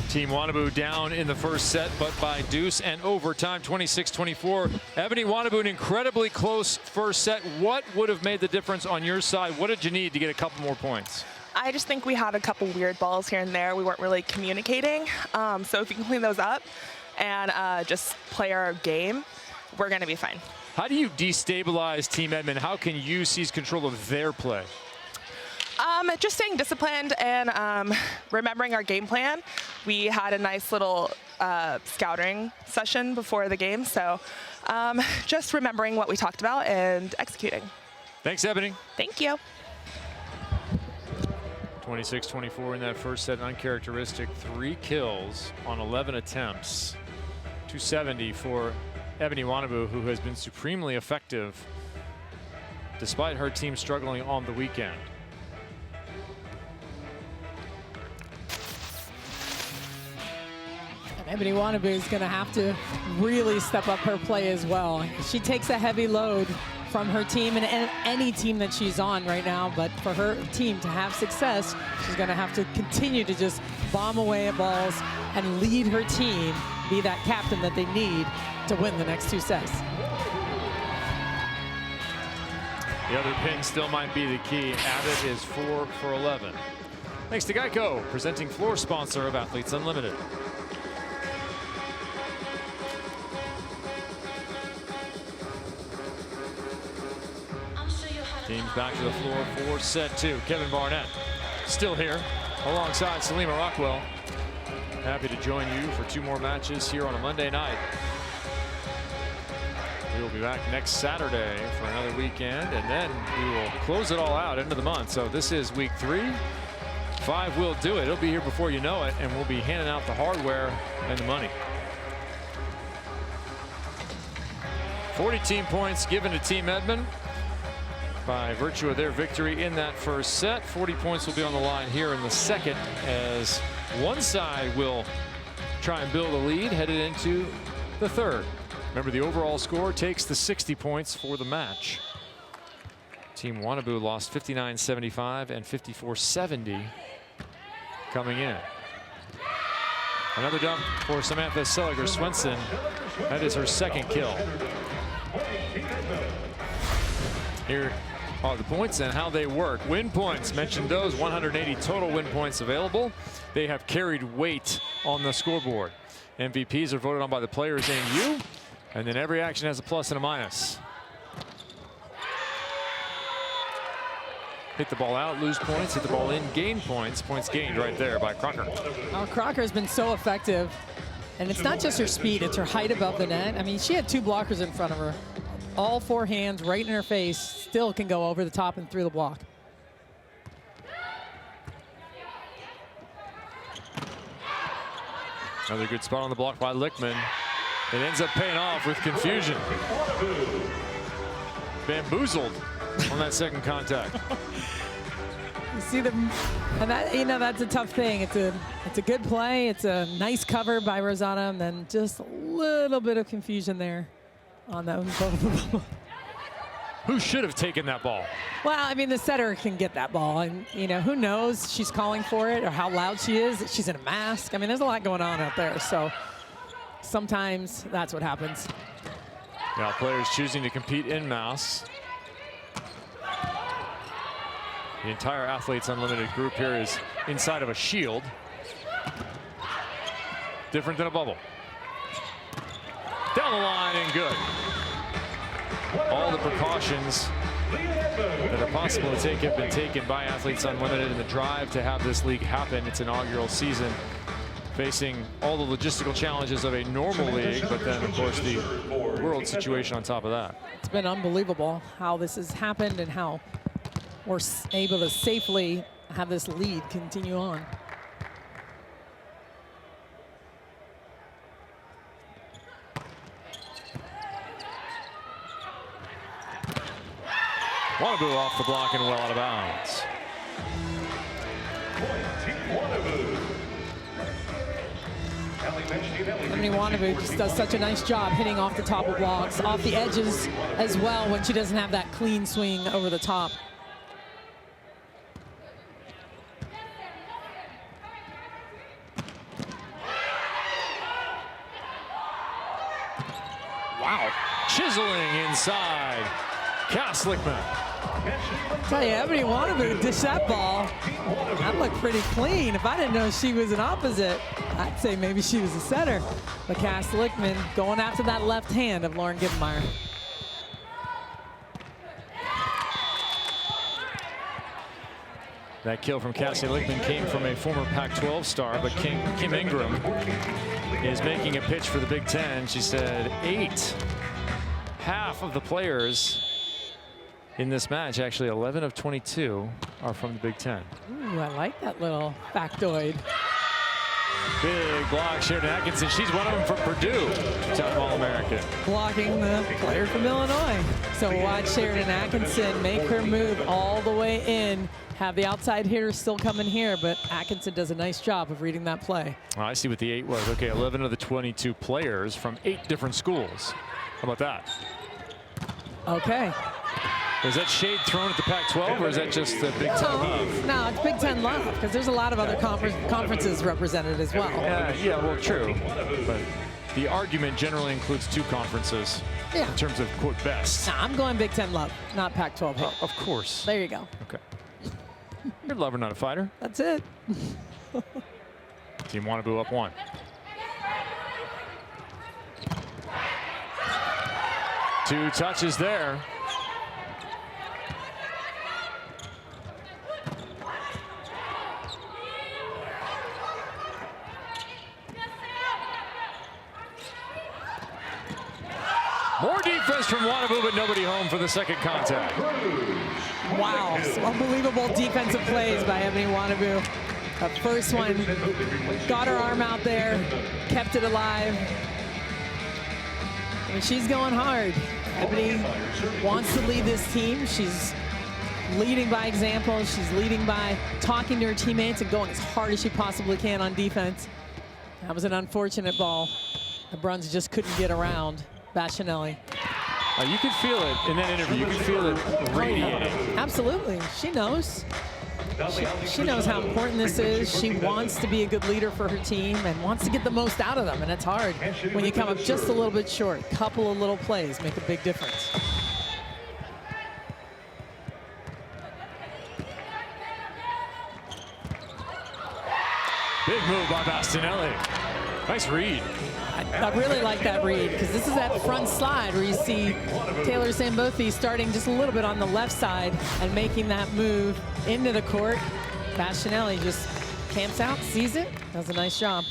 Team Wannabu down in the first set, but by deuce and overtime, 26-24. Ebony Wannabu, an incredibly close first set. What would have made the difference on your side? What did you need to get a couple more points? I just think we had a couple weird balls here and there. We weren't really communicating. So if we can clean those up and just play our game, we're going to be fine. How do you destabilize Team Edmond? How can you seize control of their play? Just staying disciplined and remembering our game plan. We had a nice little scouting session before the game, so just remembering what we talked about and executing. Thanks, Ebony. Thank you. 26-24 in that first set, uncharacteristic. 3 kills on 11 attempts. 270 for Ebony Wannabu, who has been supremely effective despite her team struggling on the weekend. Ebony Wannabu is going to have to really step up her play as well. She takes a heavy load from her team and any team that she's on right now, but for her team to have success, she's going to have to continue to just bomb away at balls and lead her team, be that captain that they need to win the next 2 sets. The other pin still might be the key. Abbott is 4 for 11. Thanks to Geico, presenting floor sponsor of Athletes Unlimited. Teams back to the floor for set 2. Kevin Barnett still here alongside Selima Rockwell. Happy to join you for 2 more matches here on a Monday night. We will be back next Saturday for another weekend, and then we will close it all out into the month. So this is week 3. 5 will do it. It'll be here before you know it, and we'll be handing out the hardware and the money. 40 points given to Team Edmond by virtue of their victory in that first set. 40 points will be on the line here in the second, as one side will try and build a lead headed into the third. Remember, the overall score takes the 60 points for the match. Team Wannabe lost 59-75 and 54-70 coming in. Another dump for Samantha Seliger-Swenson. That is her second kill. Here are the points and how they work. Win points, mentioned those, 180 total win points available. They have carried weight on the scoreboard. MVPs are voted on by the players and you, and then every action has a plus and a minus. Hit the ball out, lose points. Hit the ball in, gain points. Points gained right there by Crocker. Oh, Crocker has been so effective. And it's not just her speed, it's her height above the net. I mean, she had 2 blockers in front of her. All 4 hands right in her face, still can go over the top and through the block. Another good spot on the block by Lichtman. It ends up paying off with confusion. Bamboozled on that second contact. You see them, and that, you know, that's a tough thing. It's a good play. It's a nice cover by Rosado, and then just a little bit of confusion there on that one. Who should have taken that ball? Well, I mean, the setter can get that ball, and you know, who knows? She's calling for it or how loud she is. She's in a mask. I mean, there's a lot going on out there. So sometimes that's what happens. Now players choosing to compete in masks. The entire Athletes Unlimited group here is inside of a shield. Different than a bubble. Down the line and good. All the precautions that are possible to take have been taken by Athletes Unlimited in the drive to have this league happen. Its inaugural season, facing all the logistical challenges of a normal league, but then of course the world situation on top of that. It's been unbelievable how this has happened and how we're able to safely have this lead continue on. Wannabe off the block and well out of bounds. I mean, Wannabe just does such a nice job hitting off the top of blocks, off the edges as well when she doesn't have that clean swing over the top. Wow, chiseling inside. Cassie Lichtman. Tell you, Ebony Wannabe dish that ball. That looked pretty clean. If I didn't know she was an opposite, I'd say maybe she was a setter. But Cassie Lichtman going after that left hand of Lauren Gibbenmeyer. That kill from Cassie Lichtman came from a former Pac-12 star, but Kim Ingram is making a pitch for the Big Ten. She said half of the players in this match, actually 11 of 22, are from the Big Ten. Ooh, I like that little factoid. Big block, Sheridan Atkinson. She's one of them from Purdue, time All-American. Blocking the player from Illinois. So watch Sheridan Atkinson make her move all the way in. Have the outside hitter still coming here, but Atkinson does a nice job of reading that play. Well, I see what the 8 was. Okay, 11 of the 22 players from 8 different schools. How about that? Okay. Is that shade thrown at the Pac-12, or is that just the Big Ten love? No, it's Big Ten love, because there's a lot of other conferences represented as well. Yeah, well, true. But the argument generally includes 2 conferences in terms of, quote, best. No, I'm going Big Ten love, not Pac-12 hate. Of course. There you go. Okay. You're a lover, not a fighter. That's it. Team Wannabe up 1. Two touches there. More defense from Wannabe, but nobody home for the second contact. Wow, some unbelievable defensive plays by Ebony Wannabe. The first one, got her arm out there, kept it alive. I mean, she's going hard. Ebony wants to lead this team. She's leading by example. She's leading by talking to her teammates and going as hard as she possibly can on defense. That was an unfortunate ball. The Bruns just couldn't get around Bastianelli. You could feel it in that interview. You could feel it radiating. Absolutely. She knows. She knows how important this is. She wants to be a good leader for her team and wants to get the most out of them. And it's hard when you come up just a little bit short. Couple of little plays make a big difference. Big move by Bastianelli. Nice read. I really like that read because this is that front slide where you see Taylor Sambothi starting just a little bit on the left side and making that move into the court. Bastianelli just camps out, sees it, does a nice job.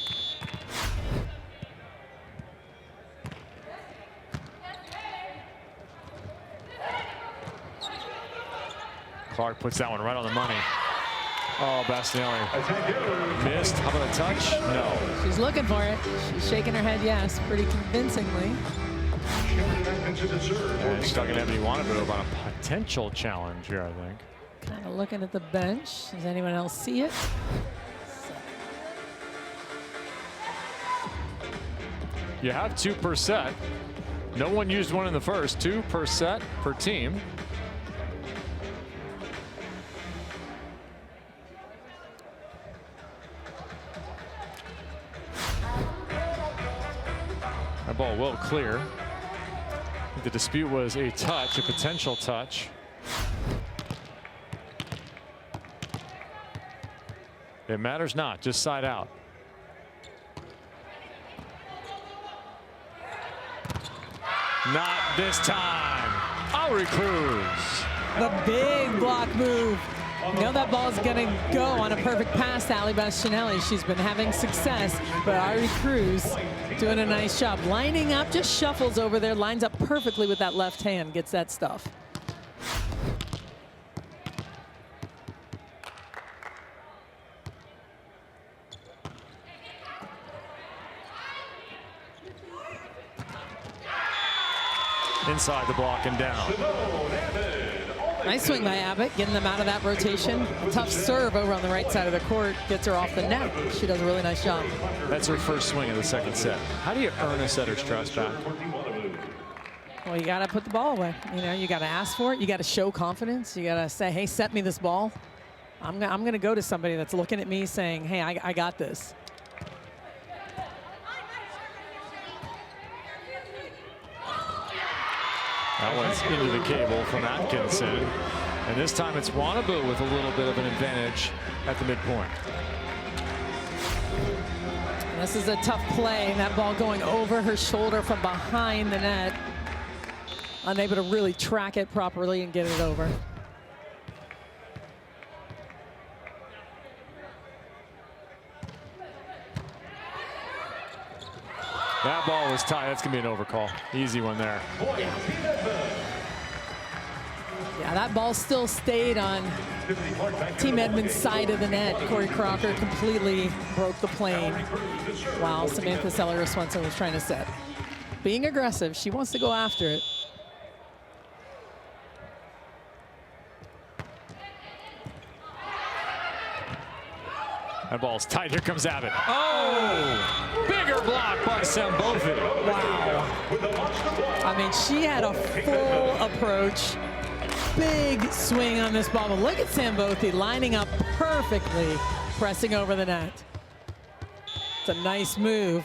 Clark puts that one right on the money. Oh, Bastianelli missed. How about a touch? No. She's looking for it. She's shaking her head yes, pretty convincingly. And stuck in Ebony Wanaboo on a potential challenge here, I think. Kind of looking at the bench. Does anyone else see it? You have 2 per set. No one used one in the first. 2 per set per team. That ball well clear. The dispute was a touch, a potential touch. It matters not, just side out. Not this time. Aubrey Cruz. The big block move. You know that ball's gonna go on a perfect pass to Ali Bastianelli. She's been having success, but Aubrey Cruz doing a nice job. Lining up, just shuffles over there, lines up perfectly with that left hand, gets that stuff. Inside the block and down. Nice swing by Abbott, getting them out of that rotation. A tough serve over on the right side of the court, gets her off the net. She does a really nice job. That's her first swing of the second set. How do you earn a setter's trust back? Well, you gotta put the ball away. You know, you gotta ask for it. You gotta show confidence. You gotta say, hey, set me this ball. I'm gonna go to somebody that's looking at me saying, hey, I got this. That one's into the cable from Atkinson. And this time it's Wanaboo with a little bit of an advantage at the midpoint. This is a tough play. That ball going over her shoulder from behind the net. Unable to really track it properly and get it over. That ball was tight. That's going to be an overcall. Easy one there. Yeah, that ball still stayed on Team Edmond's side of the net. Corey Crocker completely broke the plane while Samantha Sellerer-Swenson was trying to set. Being aggressive, she wants to go after it. That ball's tight. Here comes Abbott. Oh! Bigger block by Sambothi. Wow. I mean, she had a full approach. Big swing on this ball. But look at Sambothi lining up perfectly, pressing over the net. It's a nice move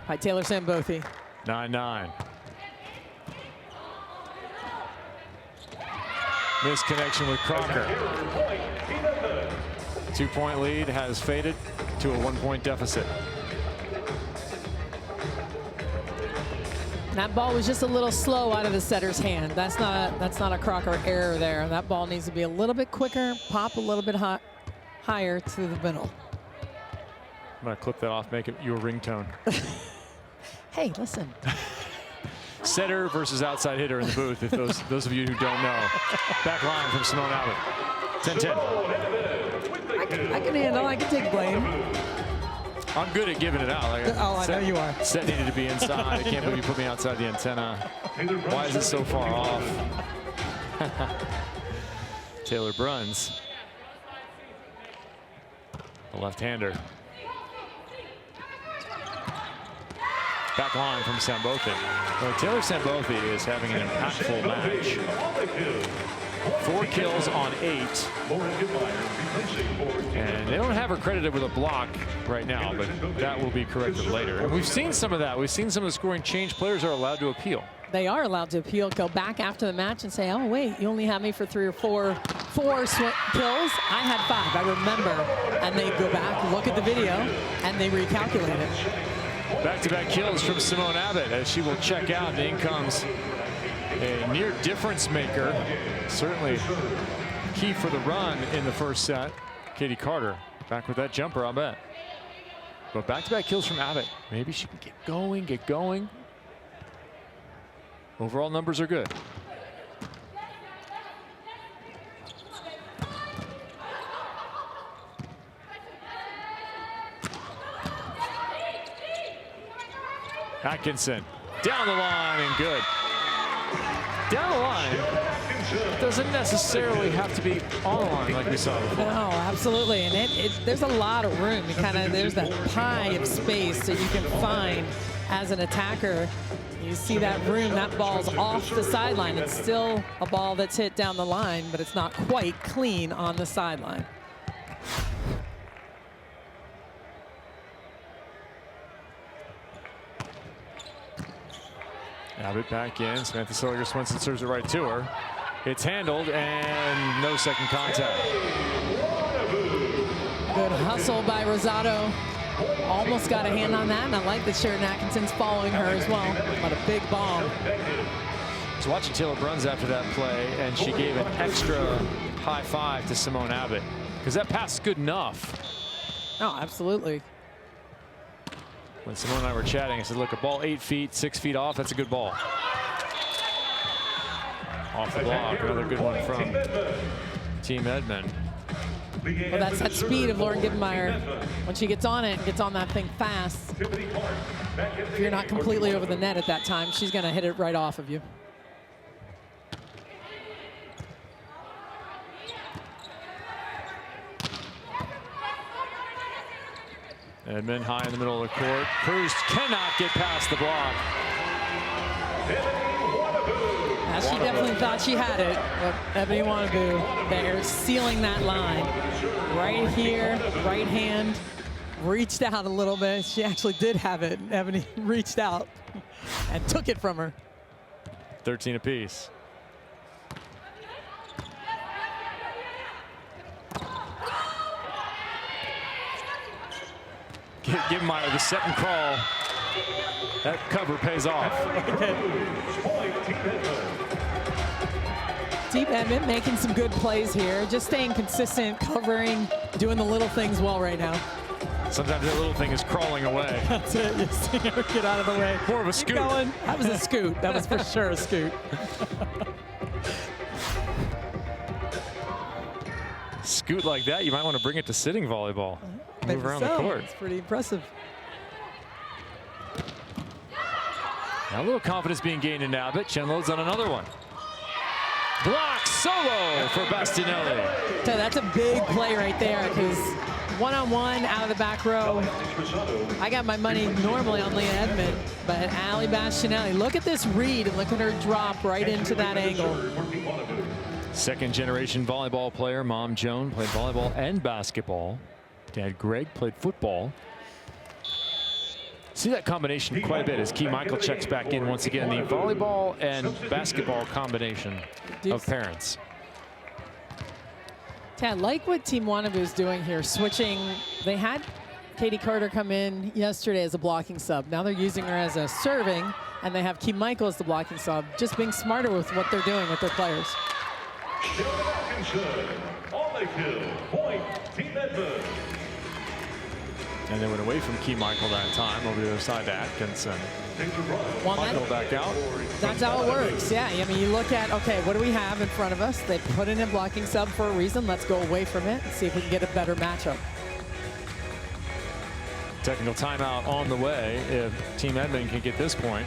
by Taylor Sambothi. 9-9. Misconnection with Crocker. 2-point lead has faded to a 1-point deficit. That ball was just a little slow out of the setter's hand. That's not a Crocker error there. That ball needs to be a little bit quicker, pop a little bit higher to the middle. I'm gonna clip that off, make it your ringtone. Hey, listen. Setter versus outside hitter in the booth, if those of you who don't know. Back line from Simone Abbott. 10-10. I can handle, I can take blame. I'm good at giving it out. Like, oh, I know you are. Set needed to be inside. I can't believe you put me outside the antenna. Why is it so far off? Taylor Bruns, the left-hander. Back line from Sambothi. Well, Taylor Sambothi is having an impactful match. 4 kills on 8. And they don't have her credited with a block right now, but that will be corrected later. And we've seen some of that. We've seen some of the scoring change. Players are allowed to appeal. They are allowed to appeal, go back after the match and say, oh, wait, you only had me for 3 or 4 kills. I had 5, I remember. And they go back, look at the video, and they recalculate it. Back-to-back kills from Simone Abbott as she will check out. And in comes a near difference maker. Certainly key for the run in the first set. Katie Carter back with that jumper, I'll bet. But back-to-back kills from Abbott. Maybe she can get going. Overall numbers are good. Atkinson down the line and good. Down the line doesn't necessarily have to be on the line like we saw before. No, absolutely, and there's a lot of room. There's that pie of space that you can find as an attacker. You see that room, that ball's off the sideline. It's still a ball that's hit down the line, but it's not quite clean on the sideline. Abbott back in. Samantha Silliger Swenson serves it right to her. It's handled and no second contact. Good hustle by Rosado. Almost got a hand on that, and I like that Sharon Atkinson's following her as well. What a big bomb. I was watching Taylor Bruns after that play, and she gave an extra high five to Simone Abbott because that pass is good enough. Oh, absolutely. When Simone and I were chatting, I said, look, a ball 8 feet, 6 feet off, that's a good ball. Off the block, another good one from Team Edmond. Well, that's that speed of Lauren Gibbenmeyer. When she gets on it and gets on that thing fast, if you're not completely over the net at that time, she's going to hit it right off of you. Edmond high in the middle of the court. Cruz cannot get past the block. She definitely thought she had it, but Ebony Wanaboo, they're sealing that line. Right here, right hand, reached out a little bit. She actually did have it. Ebony reached out and took it from her. 13 apiece. Gibbenmeyer, the set and crawl. That cover pays off. Team Edmond making some good plays here, just staying consistent, covering, doing the little things well right now. Sometimes that little thing is crawling away. That's it. You see her get out of the way. More of a scoot. Going. That was a scoot. That was for sure a scoot. Scoot like that, you might want to bring it to sitting volleyball. Move around the court. It's pretty impressive. Now a little confidence being gained in Abbott. Chen loads on another one. Block solo for Bastianelli. So that's a big play right there because one-on-one out of the back row. I got my money normally on Leah Edmond, but Allie Bastianelli, look at this read and look at her drop right into that angle. Second generation volleyball player. Mom Joan played volleyball and basketball. Dad Greg played football. See that combination quite a bit as Key Michael checks back in once again. The volleyball and basketball combination of parents. I like what Team Wanaboo is doing here, switching. They had Katie Carter come in yesterday as a blocking sub. Now they're using her as a serving, and they have Key Michael as the blocking sub. Just being smarter with what they're doing with their players. And they went away from Key Michael that time over the other side to Atkinson. Michael back out. That's how it works. Yeah, I mean, you look at, okay, what do we have in front of us? They put in a blocking sub for a reason. Let's go away from it and see if we can get a better matchup. Technical timeout on the way if Team Edmond can get this point.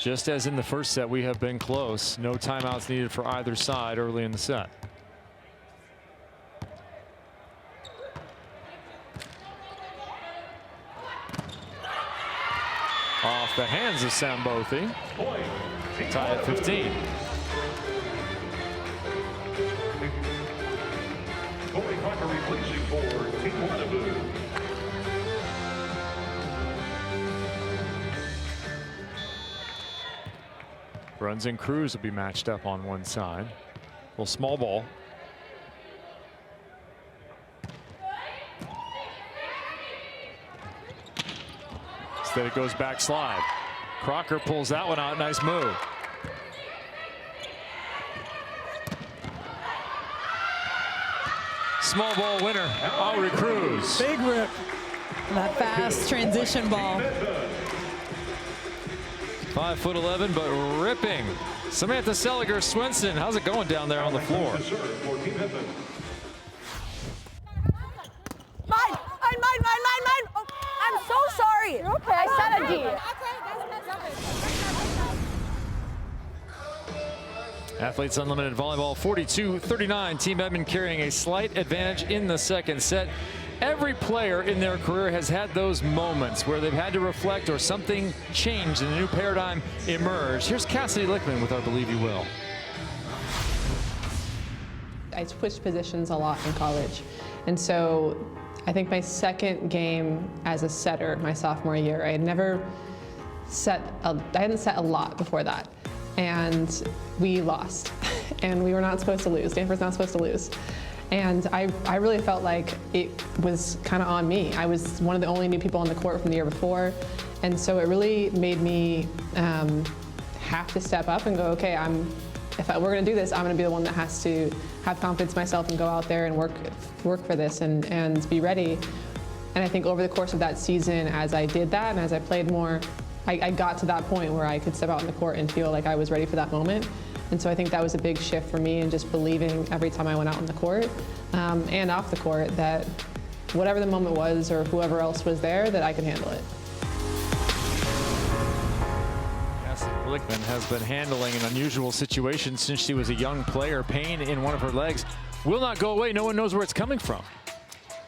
Just as in the first set, we have been close. No timeouts needed for either side early in the set. Off the hands of Sambothi. Tie at 15. Bruns and Cruz will be matched up on one side. Little small ball. Instead it goes back slide. Crocker pulls that one out. Nice move. Small ball winner, Aubrey Cruz. Big rip. And that fast transition ball. 5'11", but ripping. Samantha Seliger Swenson, how's it going down there on the floor? Mine. Oh, I'm so sorry. You're okay. I said a D. Athletes Unlimited Volleyball 42-39. Team Edmond carrying a slight advantage in the second set. Every player in their career has had those moments where they've had to reflect or something changed and a new paradigm emerged. Here's Cassie Lichtman with our Believe You Will. I switched positions a lot in college. And so I think my second game as a setter my sophomore year, I hadn't set a lot before that. And we lost. And we were not supposed to lose. Stanford's not supposed to lose. And I really felt like it was kind of on me. I was one of the only new people on the court from the year before. And so it really made me have to step up and go, okay, if we're going to do this, I'm going to be the one that has to have confidence in myself and go out there and work for this and be ready. And I think over the course of that season, as I did that and as I played more, I got to that point where I could step out in the court and feel like I was ready for that moment. And so I think that was a big shift for me, and just believing every time I went out on the court and off the court that whatever the moment was or whoever else was there, that I could handle it. Cassie Lichtman has been handling an unusual situation since she was a young player. Pain in one of her legs will not go away. No one knows where it's coming from.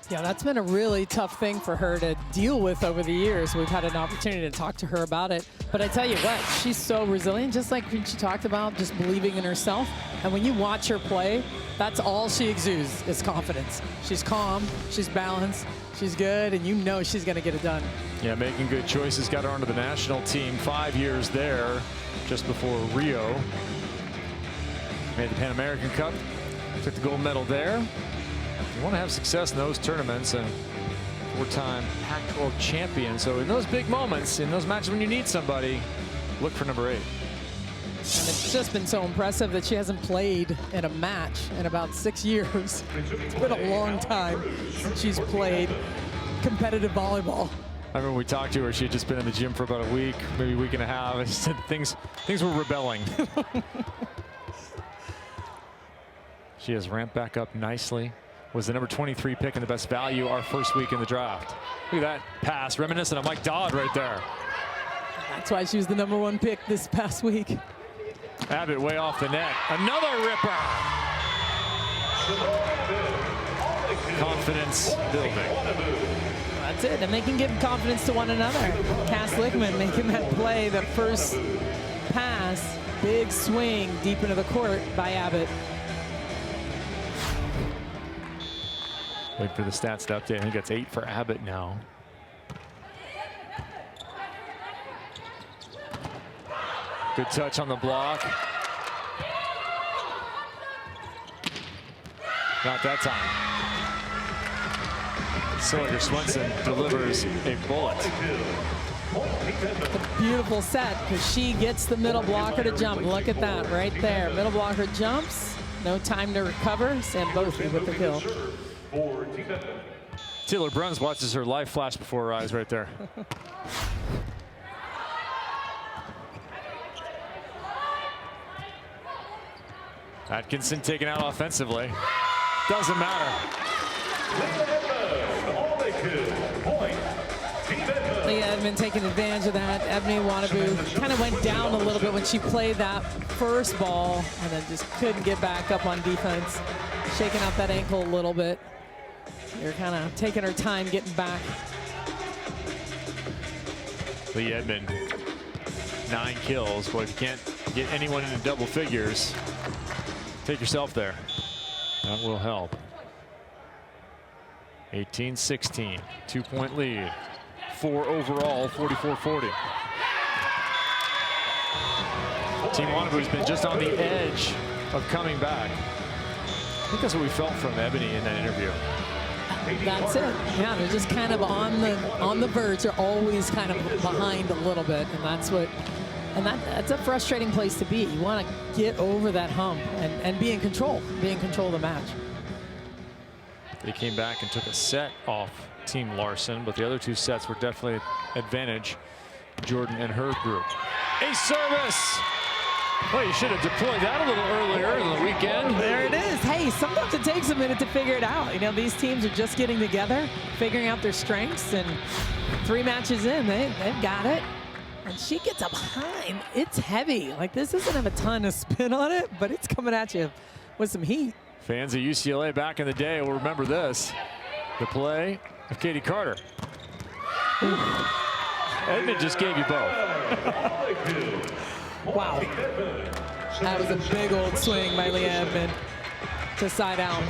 Yeah, that's been a really tough thing for her to deal with over the years. We've had an opportunity to talk to her about it. But I tell you what, she's so resilient, just like when she talked about just believing in herself. And when you watch her play, that's all she exudes is confidence. She's calm, she's balanced, she's good, and you know she's going to get it done. Yeah, making good choices. Got her onto the national team 5 years there, just before Rio. Made the Pan American Cup, took the gold medal there. You want to have success in those tournaments, and four-time Pac-12 champion. So in those big moments, in those matches when you need somebody, look for number 8. And it's just been so impressive that she hasn't played in a match in about 6 years. It's been a long time since she's played competitive volleyball. I remember we talked to her, she had just been in the gym for about a week, maybe a week and a half, and she said things were rebelling. She has ramped back up nicely. Was the number 23 pick and the best value our first week in the draft. Look at that pass, reminiscent of Mike Dodd right there. That's why she was the #1 pick this past week. Abbott way off the net. Another ripper. Confidence building. That's it, and they can give confidence to one another. Cass Lichtman making that play, the first pass, big swing deep into the court by Abbott. Wait for the stats to update. I think that's 8 for Abbott now. Good touch on the block. Not that time. Seliger Swenson delivers a bullet. A beautiful set because she gets the middle blocker to jump. Look at that right there. Middle blocker jumps. No time to recover. Sambothi with the kill. Taylor Bruns watches her life flash before her eyes right there. Atkinson taken out offensively. Doesn't matter. Leah Edmond taking advantage of that. Ebony Wannabu kind of went down a little bit when she played that first ball and then just couldn't get back up on defense. Shaking out that ankle a little bit. They're kind of taking her time getting back. Leah Edmond, 9 kills. Boy, if you can't get anyone into double figures, take yourself there. That will help. 18-16, 2-point lead. 4 overall, 44-40. Team Wannabu's been just on the edge of coming back. I think that's what we felt from Ebony in that interview. That's it. Yeah, they're just kind of on the verge. They're always kind of behind a little bit, and that's a frustrating place to be. You want to get over that hump and be in control of the match. They came back and took a set off Team Larson, but the other 2 sets were definitely advantage Jordan and her group. A service! Well, you should have deployed that a little earlier in the weekend. There it is. Hey, sometimes it takes a minute to figure it out. You know, these teams are just getting together, figuring out their strengths, and 3 matches in, they've got it. And she gets up high, and it's heavy. Like, this doesn't have a ton of spin on it, but it's coming at you with some heat. Fans of UCLA back in the day will remember this. The play of Katie Carter. Edmond just gave you both. Wow. That was a big old swing by Leah Edmond to side out.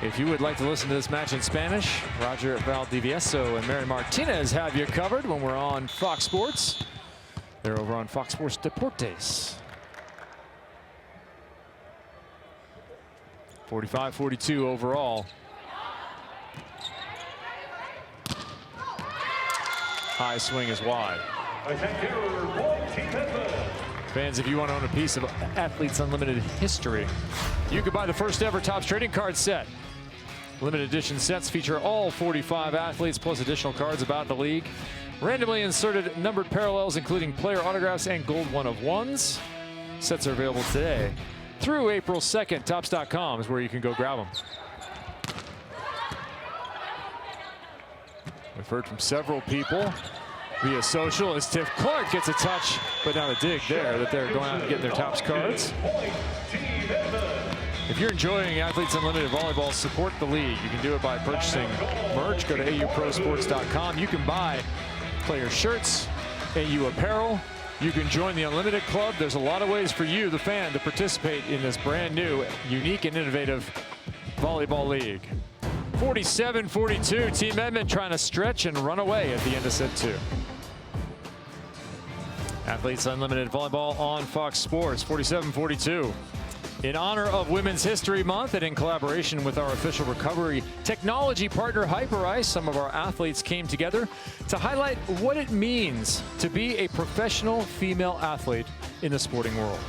If you would like to listen to this match in Spanish, Roger Valdivieso and Mary Martinez have you covered when we're on Fox Sports. They're over on Fox Sports Deportes. 45-42 overall. High swing is wide. Fans, if you want to own a piece of Athletes Unlimited history, you can buy the first ever Topps trading card set. Limited edition sets feature all 45 athletes plus additional cards about the league. Randomly inserted numbered parallels, including player autographs and gold 1-of-1s. Sets are available today through April 2nd. Topps.com is where you can go grab them. We've heard from several people via social as Tiff Clark gets a touch, but not a dig there, that they're going out and getting their Topps cards. If you're enjoying Athletes Unlimited Volleyball, support the league. You can do it by purchasing merch. Go to auprosports.com. You can buy player shirts, AU apparel. You can join the Unlimited Club. There's a lot of ways for you, the fan, to participate in this brand new, unique, and innovative volleyball league. 47-42, Team Edmond trying to stretch and run away at the end of set 2. Athletes Unlimited Volleyball on Fox Sports, 47-42. In honor of Women's History Month and in collaboration with our official recovery technology partner HyperIce, some of our athletes came together to highlight what it means to be a professional female athlete in the sporting world.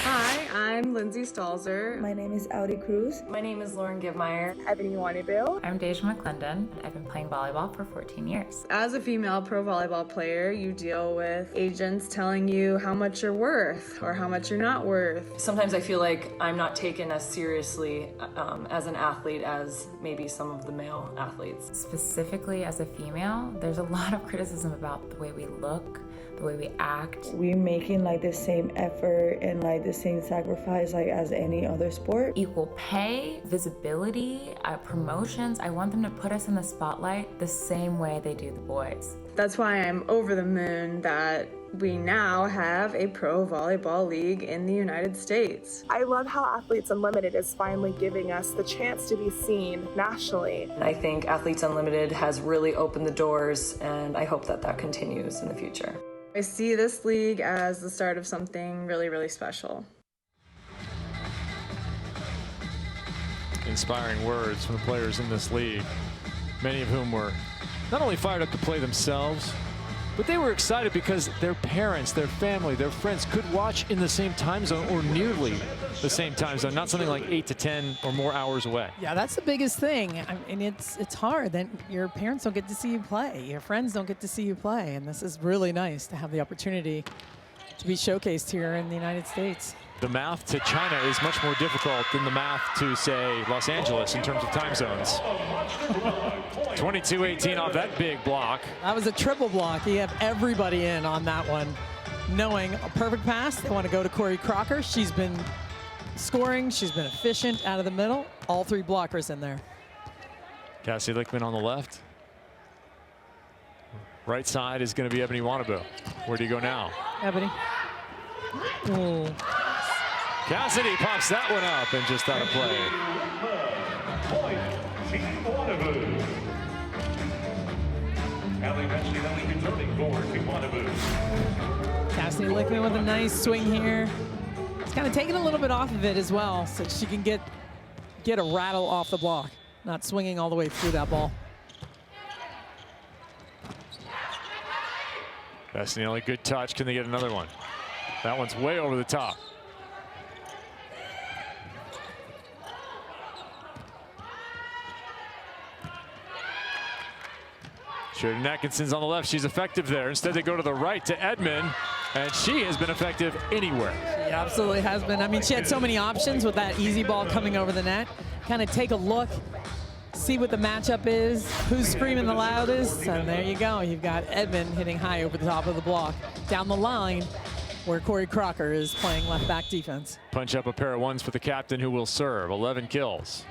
Hi, I'm Lindsay Stalzer. My name is Audi Cruz. My name is Lauren Givmeyer. Ebony Wannabu. I'm Deja McClendon. I've been playing volleyball for 14 years. As a female pro volleyball player, you deal with agents telling you how much you're worth or how much you're not worth. Sometimes I feel like I'm not taken as seriously as an athlete as maybe some of the male athletes. Specifically as a female, there's a lot of criticism about the way we look, the way we act. We're making like the same effort and like the same sacrifice like as any other sport. Equal pay, visibility, promotions. I want them to put us in the spotlight the same way they do the boys. That's why I'm over the moon that we now have a pro volleyball league in the United States. I love how Athletes Unlimited is finally giving us the chance to be seen nationally. I think Athletes Unlimited has really opened the doors, and I hope that that continues in the future. I see this league as the start of something really, really special. Inspiring words from the players in this league, many of whom were not only fired up to play themselves, but they were excited because their parents, their family, their friends could watch in the same time zone or nearly the same time zone, not something like 8 to 10 or more hours away. Yeah, that's the biggest thing. And it's hard that your parents don't get to see you play. Your friends don't get to see you play. And this is really nice to have the opportunity to be showcased here in the United States. The math to China is much more difficult than the math to, say, Los Angeles in terms of time zones. 22-18 off that big block. That was a triple block. You have everybody in on that one, knowing a perfect pass. They want to go to Corey Crocker. She's been scoring. She's been efficient out of the middle. All three blockers in there. Cassie Lichtman on the left. Right side is going to be Ebony Wanabu. Where do you go now? Ebony. Ooh. Cassidy pops that one up and just out of play. Cassie Lichtman with a nice swing here. It's kind of taking a little bit off of it as well, so she can get a rattle off the block, not swinging all the way through that ball. Bastianelli, good touch. Can they get another one? That one's way over the top. Sheridan Atkinson's on the left. She's effective there. Instead, they go to the right to Edmond, and she has been effective anywhere. She absolutely has been. I mean, she had so many options with that easy ball coming over the net. Kind of take a look, see what the matchup is, who's screaming the loudest, and there you go. You've got Edmond hitting high over the top of the block. Down the line, where Corey Crocker is playing left back defense. Punch up a pair of ones for the captain, who will serve. 11 kills.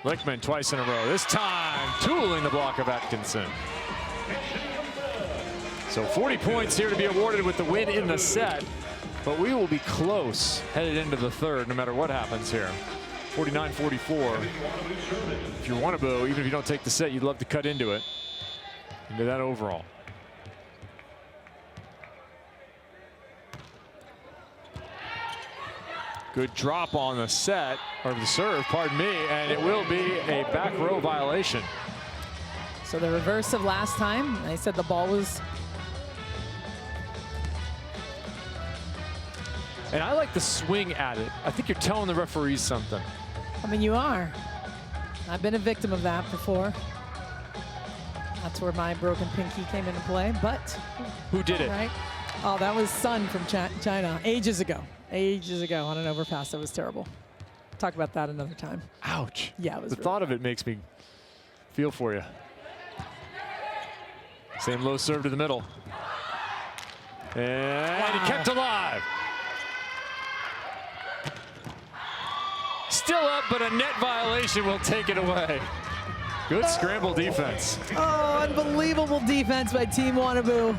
Lichtman twice in a row. This time, tooling the block of Atkinson. So 40 points here to be awarded with the win in the set. But we will be close headed into the third, no matter what happens here. 49-44. If you're Wanabu, even if you don't take the set, you'd love to cut into it. Into that overall. Good drop on the set, or the serve, pardon me, and it will be a back row violation. So the reverse of last time. They said the ball was... And I like the swing at it. I think you're telling the referees something. I mean, you are. I've been a victim of that before. That's where my broken pinky came into play, but... Who did it? Right. Oh, that was Sun from China ages ago. Ages ago on an overpass. That was terrible. Talk about that another time. Ouch. Yeah, it was the really thought of it makes me feel for you. Same low serve to the middle. And he kept alive. Still up, but a net violation will take it away. Good scramble defense. Oh, unbelievable defense by Team Wanabu.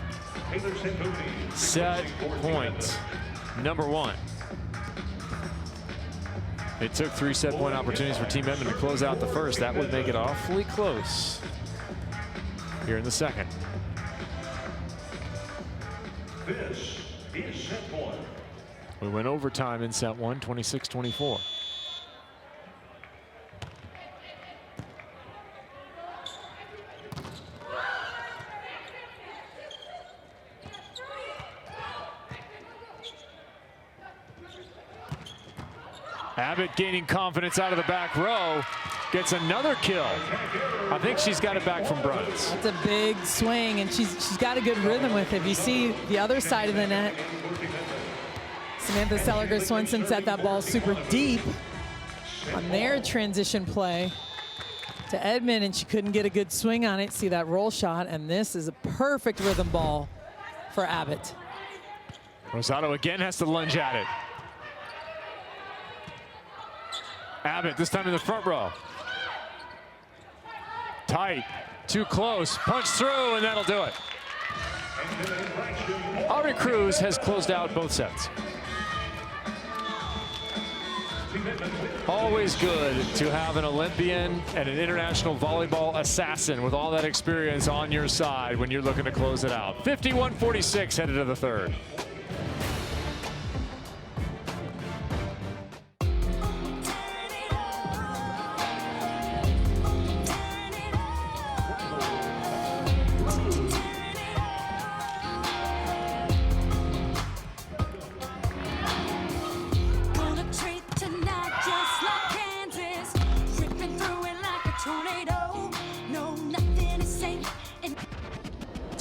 Set point number one. It took 3 set point opportunities for Team Edmond to close out the first. That would make it awfully close here in the second. This is set one. We went overtime in set one, 26-24. Abbott gaining confidence out of the back row, gets another kill. I think she's got it back from Bruns. That's a big swing, and she's got a good rhythm with it. If you see the other side of the net, Samantha Seliger-Swenson set that ball super deep on their transition play to Edmond, and she couldn't get a good swing on it. See that roll shot, and this is a perfect rhythm ball for Abbott. Rosado again has to lunge at it. Abbott, this time in the front row. Tight, too close, punch through, and that'll do it. Aubrey Cruz has closed out both sets. Always good to have an Olympian and an international volleyball assassin with all that experience on your side when you're looking to close it out. 51-46 headed to the third.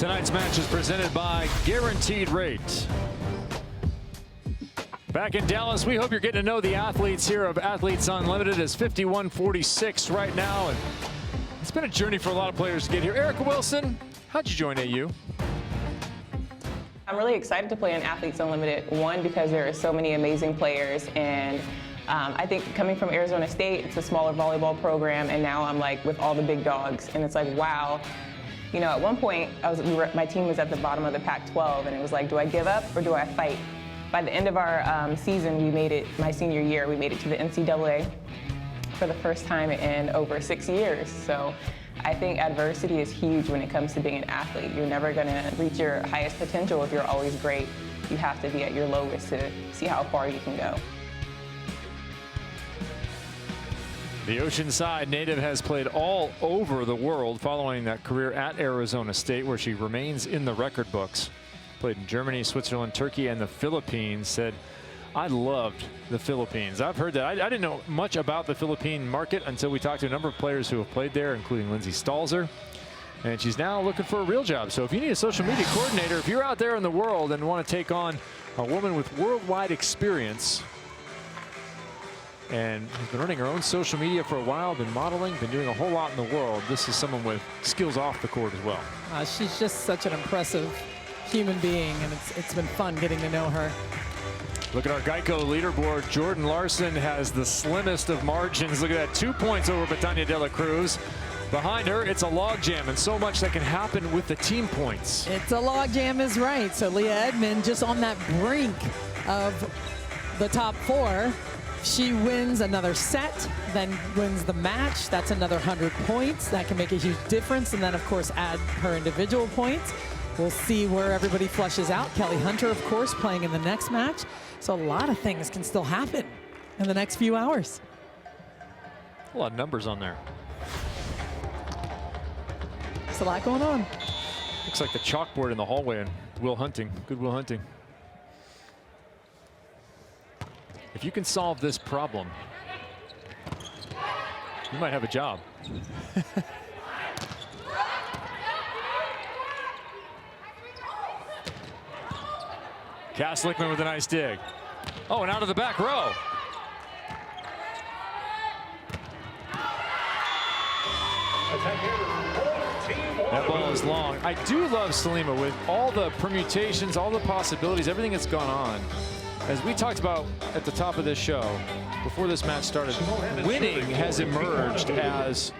Tonight's match is presented by Guaranteed Rate. Back in Dallas, we hope you're getting to know the athletes here of Athletes Unlimited. It's 51-46 right now, and it's been a journey for a lot of players to get here. Erica Wilson, how'd you join AU? I'm really excited to play in Athletes Unlimited. One, because there are so many amazing players, and I think coming from Arizona State, it's a smaller volleyball program, and now I'm like with all the big dogs, and it's like, wow. You know, at one point, my team was at the bottom of the Pac-12, and it was like, do I give up or do I fight? By the end of our season, we made it, my senior year, we made it to the NCAA for the first time in over 6 years. So I think adversity is huge when it comes to being an athlete. You're never gonna reach your highest potential if you're always great. You have to be at your lowest to see how far you can go. The Oceanside native has played all over the world following that career at Arizona State, where she remains in the record books. Played in Germany, Switzerland, Turkey, and the Philippines. Said, I loved the Philippines. I've heard that. I didn't know much about the Philippine market until we talked to a number of players who have played there, including Lindsay Stalzer. And she's now looking for a real job. So if you need a social media coordinator, if you're out there in the world and want to take on a woman with worldwide experience, and has been running her own social media for a while, been modeling, been doing a whole lot in the world, this is someone with skills off the court as well. She's just such an impressive human being, and it's been fun getting to know her. Look at our Geico leaderboard. Jordan Larson has the slimmest of margins. Look at that, 2 points over Betania de la Cruz. Behind her, it's a logjam, and so much that can happen with the team points. It's a logjam is right. So Leah Edmond just on that brink of the top 4. She wins another set, then wins the match. That's another 100 points. That can make a huge difference, and then, of course, add her individual points. We'll see where everybody flushes out. Kelly Hunter, of course, playing in the next match. So a lot of things can still happen in the next few hours. A lot of numbers on there. There's a lot going on. Looks like the chalkboard in the hallway and Will Hunting. Good Will Hunting. If you can solve this problem, you might have a job. Cassie Lichtman with a nice dig. Oh, and out of the back row. That ball is long. I do love Salima with all the permutations, all the possibilities, everything that's gone on. As we talked about at the top of this show, before this match started, winning has emerged as,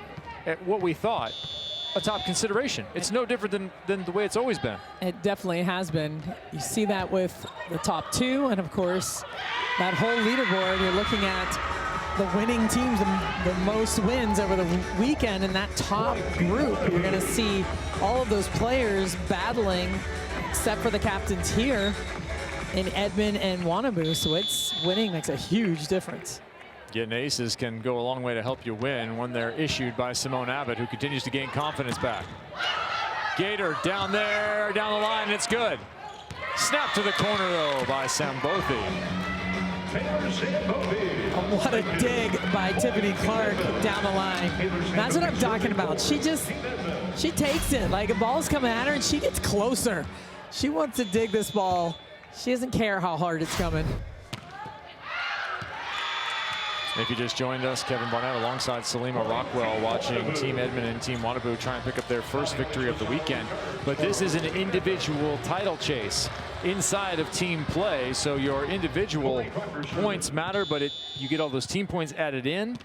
what we thought, a top consideration. It's no different than the way it's always been. It definitely has been. You see that with the top 2, and of course, that whole leaderboard, you're looking at the winning teams, the most wins over the weekend in that top group. You're gonna see all of those players battling, except for the captains here in Edmond and Wannabu, so it's winning makes a huge difference. Getting aces can go a long way to help you win when they're issued by Simone Abbott, who continues to gain confidence back. Gator down there, down the line, it's good. Snap to the corner though by Sambothi. What a dig by Tiffany Clark down the line. That's what I'm talking about. She takes it, like a ball's coming at her and she gets closer. She wants to dig this ball. She doesn't care how hard it's coming. If you just joined us, Kevin Barnett alongside Salima Rockwell watching Team Edmond and Team Wannabu try and pick up their first victory of the weekend. But this is an individual title chase inside of team play, so your individual points matter, but you get all those team points added in.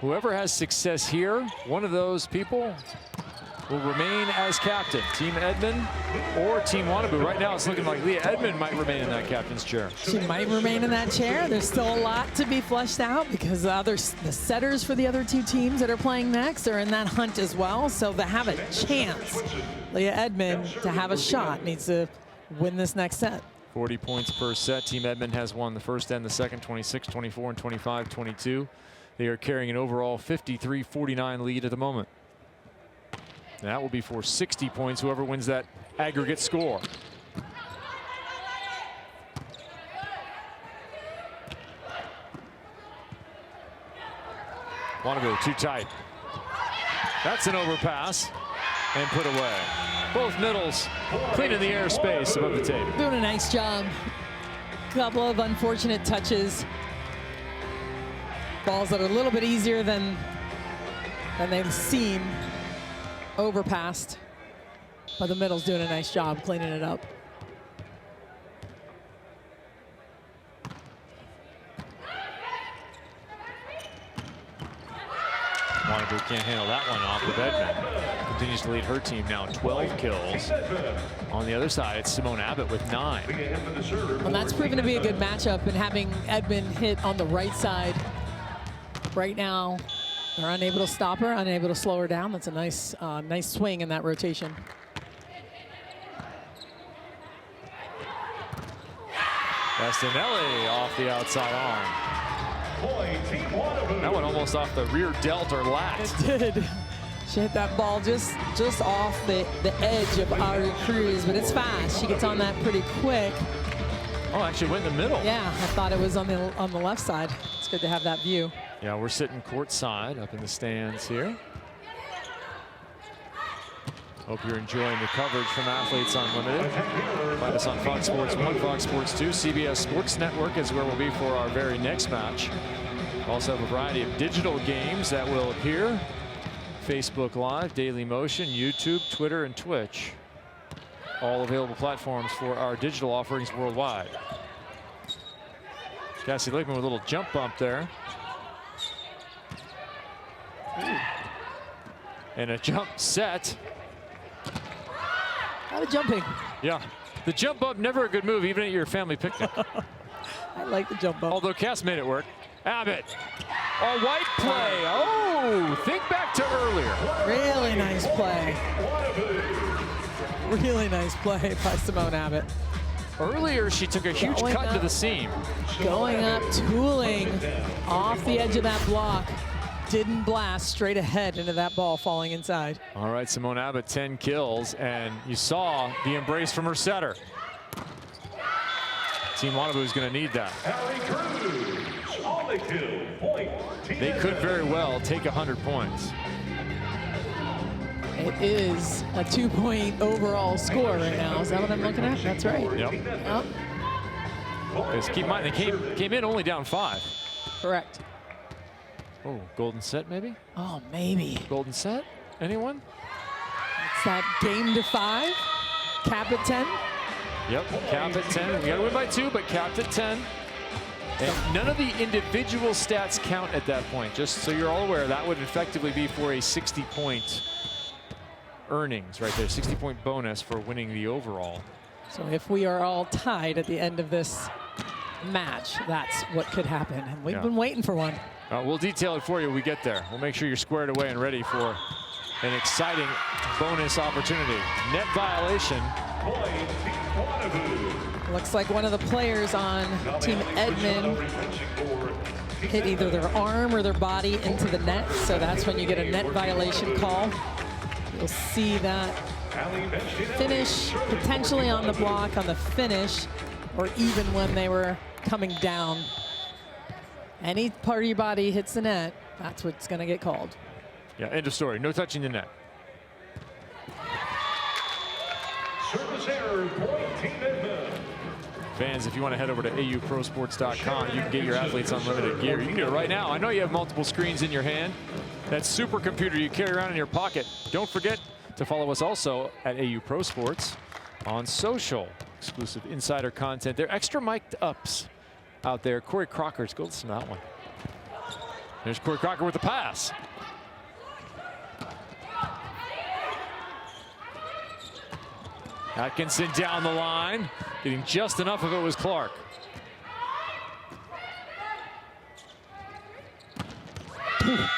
Whoever has success here, one of those people will remain as captain. Team Edmond or Team Wannabu. Right now it's looking like Leah Edmond might remain in that captain's chair. She might remain in that chair. There's still a lot to be fleshed out because the setters for the other 2 teams that are playing next are in that hunt as well. So to have a chance, Leah Edmond, to have a shot, needs to win this next set. 40 points per set. Team Edmond has won the first and the second, 26, 24, and 25, 22. They are carrying an overall 53-49 lead at the moment. And that will be for 60 points, whoever wins that aggregate score. Wannabu too tight. That's an overpass and put away. Both middles cleaning the airspace above the tape. Doing a nice job. Couple of unfortunate touches. Balls that are a little bit easier than they seem. Overpassed. But the middle's doing a nice job cleaning it up. Wannabe can't handle that one off with Edmond. Continues to lead her team now 12 kills. On the other side, it's Simone Abbott with 9. Well, that's proven to be a good matchup, and having Edmond hit on the right side right now, they're unable to stop her, unable to slow her down. That's a nice, nice swing in that rotation. Bastinelli off the outside arm. That one almost off the rear delt or lat. It did. She hit that ball just off the edge of Ari Cruz, but it's fast. She gets on that pretty quick. Oh, actually went in the middle. Yeah, I thought it was on the left side. It's good to have that view. Yeah, we're sitting courtside up in the stands here. Hope you're enjoying the coverage from Athletes Unlimited. Find us on Fox Sports 1, Fox Sports 2, CBS Sports Network is where we'll be for our very next match. We also have a variety of digital games that will appear. Facebook Live, Daily Motion, YouTube, Twitter, and Twitch. All available platforms for our digital offerings worldwide. Cassie Lichtman with a little jump bump there. Ooh. And a jump set. A lot of jumping. Yeah, the jump up, never a good move, even at your family picnic. I like the jump up. Although Cass made it work. Abbott, a white play. Oh, think back to earlier. Really nice play. Really nice play by Simone Abbott. Earlier, she took a huge cut to the seam. Going up, tooling off the edge of that block. Didn't blast straight ahead into that ball falling inside. All right, Simone Abbott, 10 kills, and you saw the embrace from her setter. Team Wannabe is going to need that. They could very well take 100 points. It is a 2-point overall score right now. Is that what I'm looking at? That's right. Yep. Because keep in mind, they came in only down 5. Correct. Oh, golden set maybe? Oh, maybe. Golden set? Anyone? It's that game to 5. Cap at 10. Yep, cap at 10. We got to win by 2, but capped at 10. And none of the individual stats count at that point. Just so you're all aware, that would effectively be for a 60-point earnings right there. 60-point bonus for winning the overall. So if we are all tied at the end of this match, that's what could happen. And we've been waiting for one. We'll detail it for you when we get there. We'll make sure you're squared away and ready for an exciting bonus opportunity. Net violation. Looks like one of the players on Team Edmond hit either their arm or their body into the net, so that's when you get a net violation call. You'll see that finish potentially on the block on the finish, or even when they were coming down. Any part of your body hits the net, that's what's going to get called. Yeah, end of story. No touching the net. Service error, point Team Edmond. Fans, if you want to head over to auprosports.com, you can get your Athletes Unlimited gear. You can do it right now. I know you have multiple screens in your hand. That supercomputer you carry around in your pocket. Don't forget to follow us also at AU Pro Sports on social. Exclusive insider content. They're extra mic'd ups out there. Corey Crocker's, go listen to that one. There's Corey Crocker with the pass. Atkinson down the line, getting just enough of it was Clark.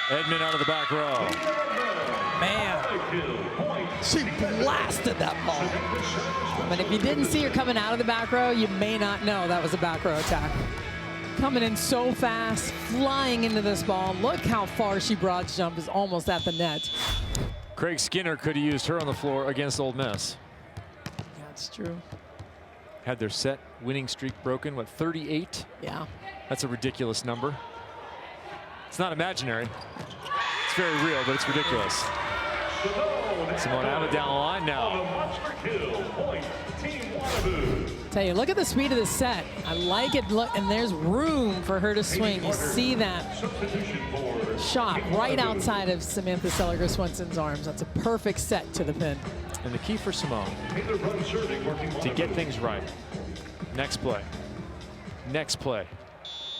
Edmond out of the back row. Man, she blasted that ball. But if you didn't see her coming out of the back row, you may not know that was a back row attack. Coming in so fast, flying into this ball. Look how far she broad jump is almost at the net. Craig Skinner could have used her on the floor against Ole Miss. That's true. Had their set winning streak broken, what, 38? Yeah. That's a ridiculous number. It's not imaginary. It's very real, but it's ridiculous. Simone Abbott down the line now. Tell you, look at the speed of the set. I like it. Look, and there's room for her to swing. You see that shot right outside of Samantha Seliger-Swenson's arms. That's a perfect set to the pin. And the key for Simone, to get things right. Next play. Next play.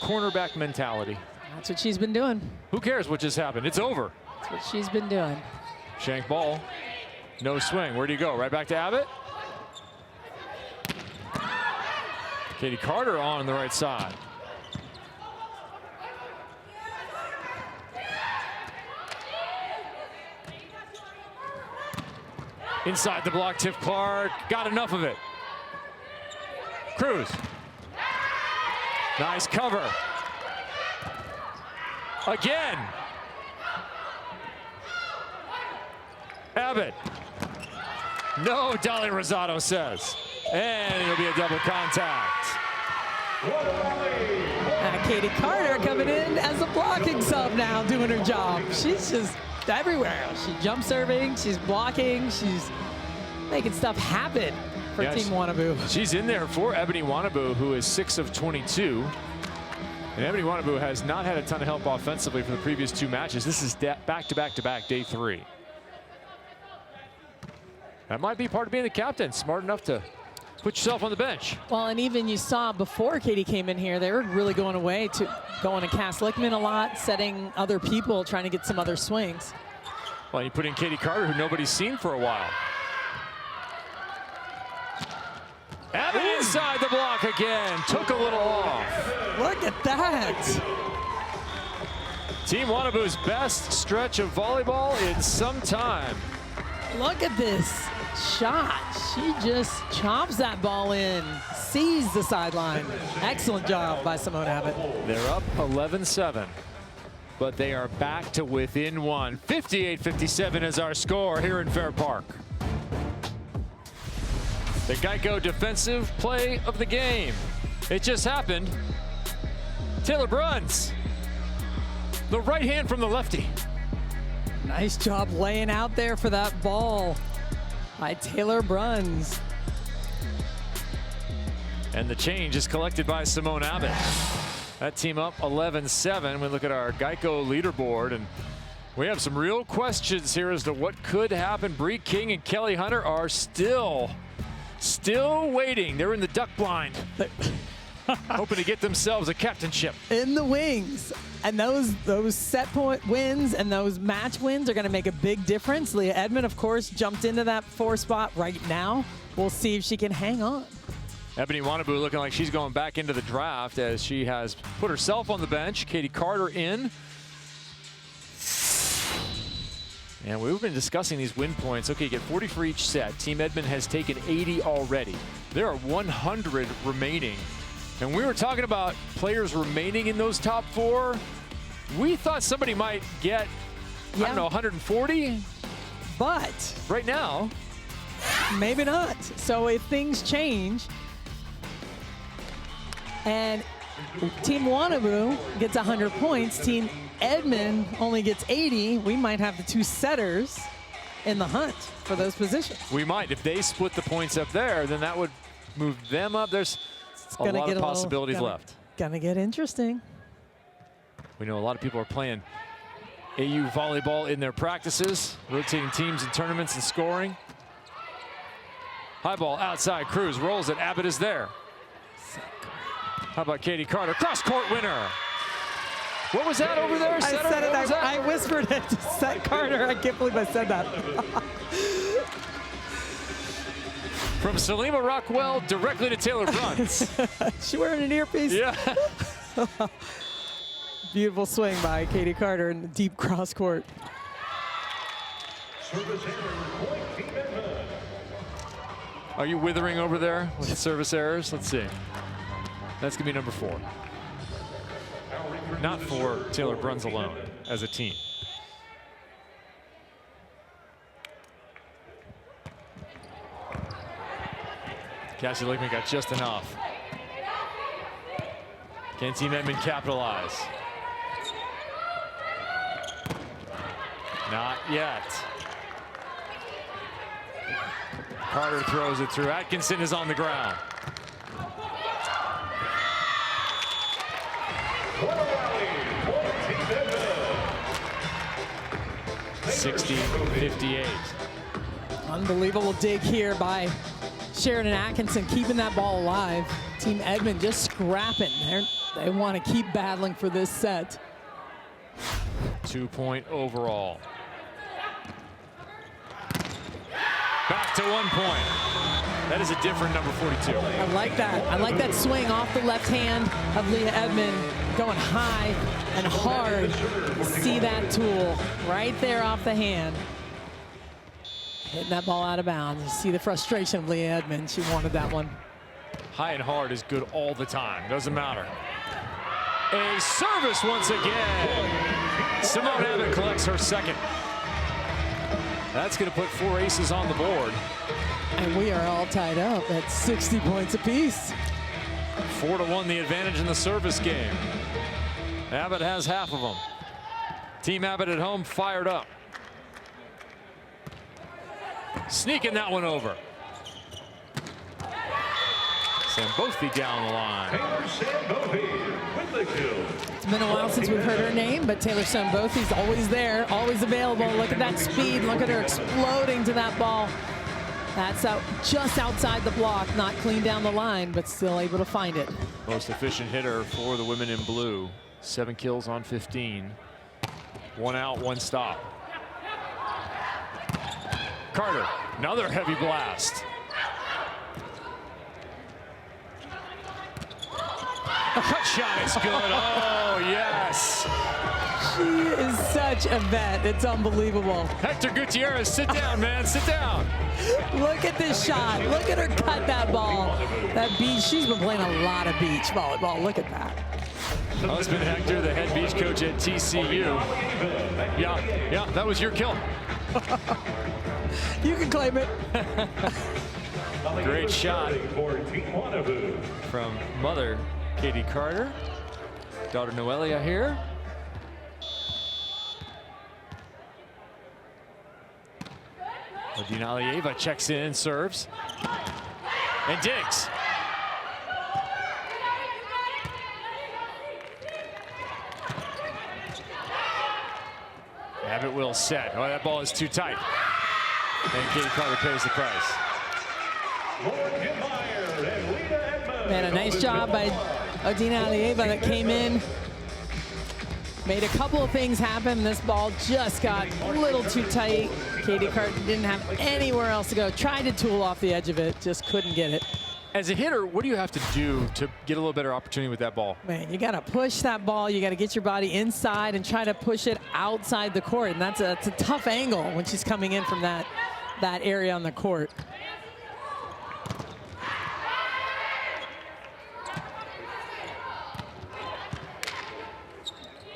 Cornerback mentality. That's what she's been doing. Who cares what just happened? It's over. That's what she's been doing. Shank ball. No swing. Where do you go? Right back to Abbott? Katie Carter on the right side. Inside the block, Tiff Clark. Got enough of it. Cruz. Nice cover. Again. Abbott. No, Dolly Rosado says. And it'll be a double contact. Katie Carter coming in as a blocking sub now, doing her job. She's just everywhere. She's jump serving, she's blocking, she's making stuff happen for Team Wannabu. She's in there for Ebony Wannabu, who is 6 of 22. And Ebony Wannabu has not had a ton of help offensively for the previous 2 matches. This is back-to-back-to-back day 3. That might be part of being the captain, smart enough to put yourself on the bench. Well, and even you saw before Katie came in here, they were really going to Cassie Lichtman a lot, setting other people, trying to get some other swings. Well, you put in Katie Carter, who nobody's seen for a while. Abbott inside the block again, took a little off. Look at that. Team Wannabu's best stretch of volleyball in some time. Look at this shot. She just chops that ball in, sees the sideline. Excellent job by Simone Abbott. They're up 11-7, but they are back to within 1. 58-57 is our score here in Fair Park. The Geico defensive play of the game. It just happened. Taylor Bruns, the right hand from the lefty. Nice job laying out there for that ball by Taylor Bruns. And the change is collected by Simone Abbott. That team up 11-7. We look at our Geico leaderboard, and we have some real questions here as to what could happen. Bree King and Kelly Hunter are still waiting. They're in the duck blind, hoping to get themselves a captainship. In the wings. And those set point wins and those match wins are going to make a big difference. Leah Edmond, of course, jumped into that 4 spot right now. We'll see if she can hang on. Ebony Wannabu looking like she's going back into the draft as she has put herself on the bench. Katie Carter in. And we've been discussing these win points. Okay, you get 40 for each set. Team Edmond has taken 80 already. There are 100 remaining. And we were talking about players remaining in those top 4. We thought somebody might get, I don't know, 140. But right now, maybe not. So if things change and Team Wannabu gets 100 points, Team Edmond only gets 80, we might have the 2 setters in the hunt for those positions. We might. If they split the points up there, then that would move them up. There's a lot of possibilities left. Gonna get interesting. We know a lot of people are playing AU volleyball in their practices, rotating teams in tournaments and scoring. High ball outside, Cruz rolls it, Abbott is there. How about Katie Carter, cross court winner. What was that over there? I said it, I whispered it to Set Carter. I can't believe I said that. From Salima Rockwell directly to Taylor Bruns. She wearing an earpiece? Yeah. Beautiful swing by Katie Carter in the deep cross court. Are you withering over there with the service errors? Let's see. That's going to be number 4. Not for Taylor Bruns alone as a team. Cassie Lichtman got just enough. Can Team Edmond capitalize? Not yet. Carter throws it through. Atkinson is on the ground. 60-58. Unbelievable dig here by Sheridan Atkinson, keeping that ball alive. Team Edmond just scrapping. They want to keep battling for this set. 2-point overall. Back to 1 point. That is a different number 42. I like that. I like that swing off the left hand of Leah Edmond, going high and hard. See that tool right there off the hand. Hitting that ball out of bounds. You see the frustration of Leah Edmond. She wanted that one. High and hard is good all the time. Doesn't matter. A service once again. Simone Abbott collects her second. That's going to put 4 aces on the board. And we are all tied up at 60 points apiece. 4-1 the advantage in the service game. Abbott has half of them. Team Abbott at home fired up. Sneaking that one over. Sambothi down the line. It's been a while since we've heard her name, but Taylor Sambothi's always there, always available. Look at that speed. Look at her exploding to that ball. That's out just outside the block, not clean down the line, but still able to find it. Most efficient hitter for the women in blue. 7 kills on 15. 1 out, 1 stop. Carter, another heavy blast. A cut shot is good. Oh, yes. She is such a vet. It's unbelievable. Hector Gutierrez, sit down, man. Sit down. Look at this shot. Look at her cut that ball. That beach, she's been playing a lot of beach volleyball. Look at that. Husband Hector, the head beach coach at TCU. Yeah, that was your kill. You can claim it. Great shot from mother Katie Carter. Daughter Noelia here. Odina Alieva checks in and serves. And digs. Abbott will set. Oh, that ball is too tight. And Katie Carter pays the price. Man, a nice job by Odina Alieva that came in. Made a couple of things happen. This ball just got a little too tight. Katie Carter didn't have anywhere else to go. Tried to tool off the edge of it, just couldn't get it. As a hitter, what do you have to do to get a little better opportunity with that ball? Man, you got to push that ball. You got to get your body inside and try to push it outside the court. And that's a tough angle when she's coming in from that area on the court.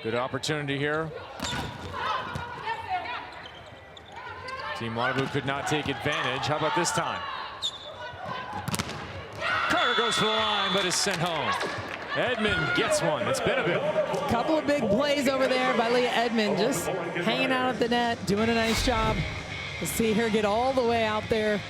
Good opportunity here. Team Waterloo could not take advantage. How about this time? Carter goes for the line, but is sent home. Edmond gets one. It's been a bit. Couple of big plays over there by Leah Edmond, just hanging out at the net, doing a nice job. To see her get all the way out there.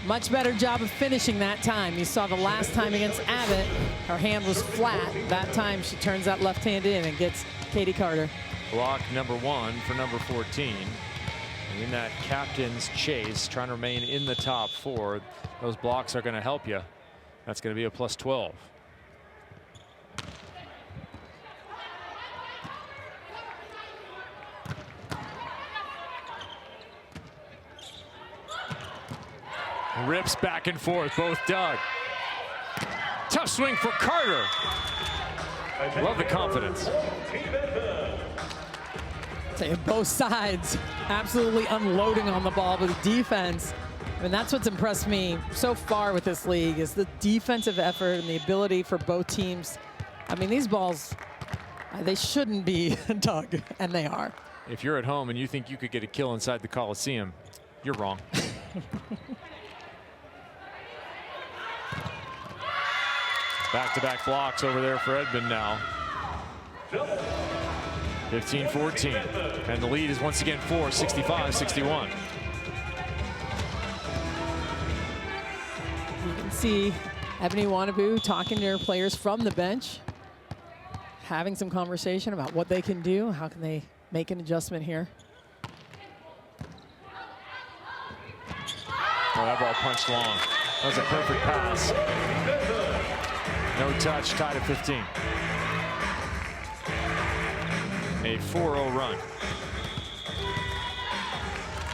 Much better job of finishing that time. You saw the last time against Abbott, her hand was flat. That time she turns that left hand in and gets Katie Carter. Block number 1 for number 14. And in that captain's chase, trying to remain in the top 4, those blocks are going to help you. That's going to be a plus 12. Rips back and forth, both dug. Tough swing for Carter. Love the confidence. Both sides absolutely unloading on the ball, but the defense, I mean, that's what's impressed me so far with this league is the defensive effort and the ability for both teams. I mean, these balls, they shouldn't be dug, and they are. If you're at home and you think you could get a kill inside the Coliseum, you're wrong. Back-to-back blocks over there for Edmond now. 15-14. And the lead is once again 65-61. see Ebony Wannabu talking to her players from the bench, having some conversation about what they can do, how can they make an adjustment here. Oh, that ball punched long. That was a perfect pass. No touch, tied at 15. A 4-0 run.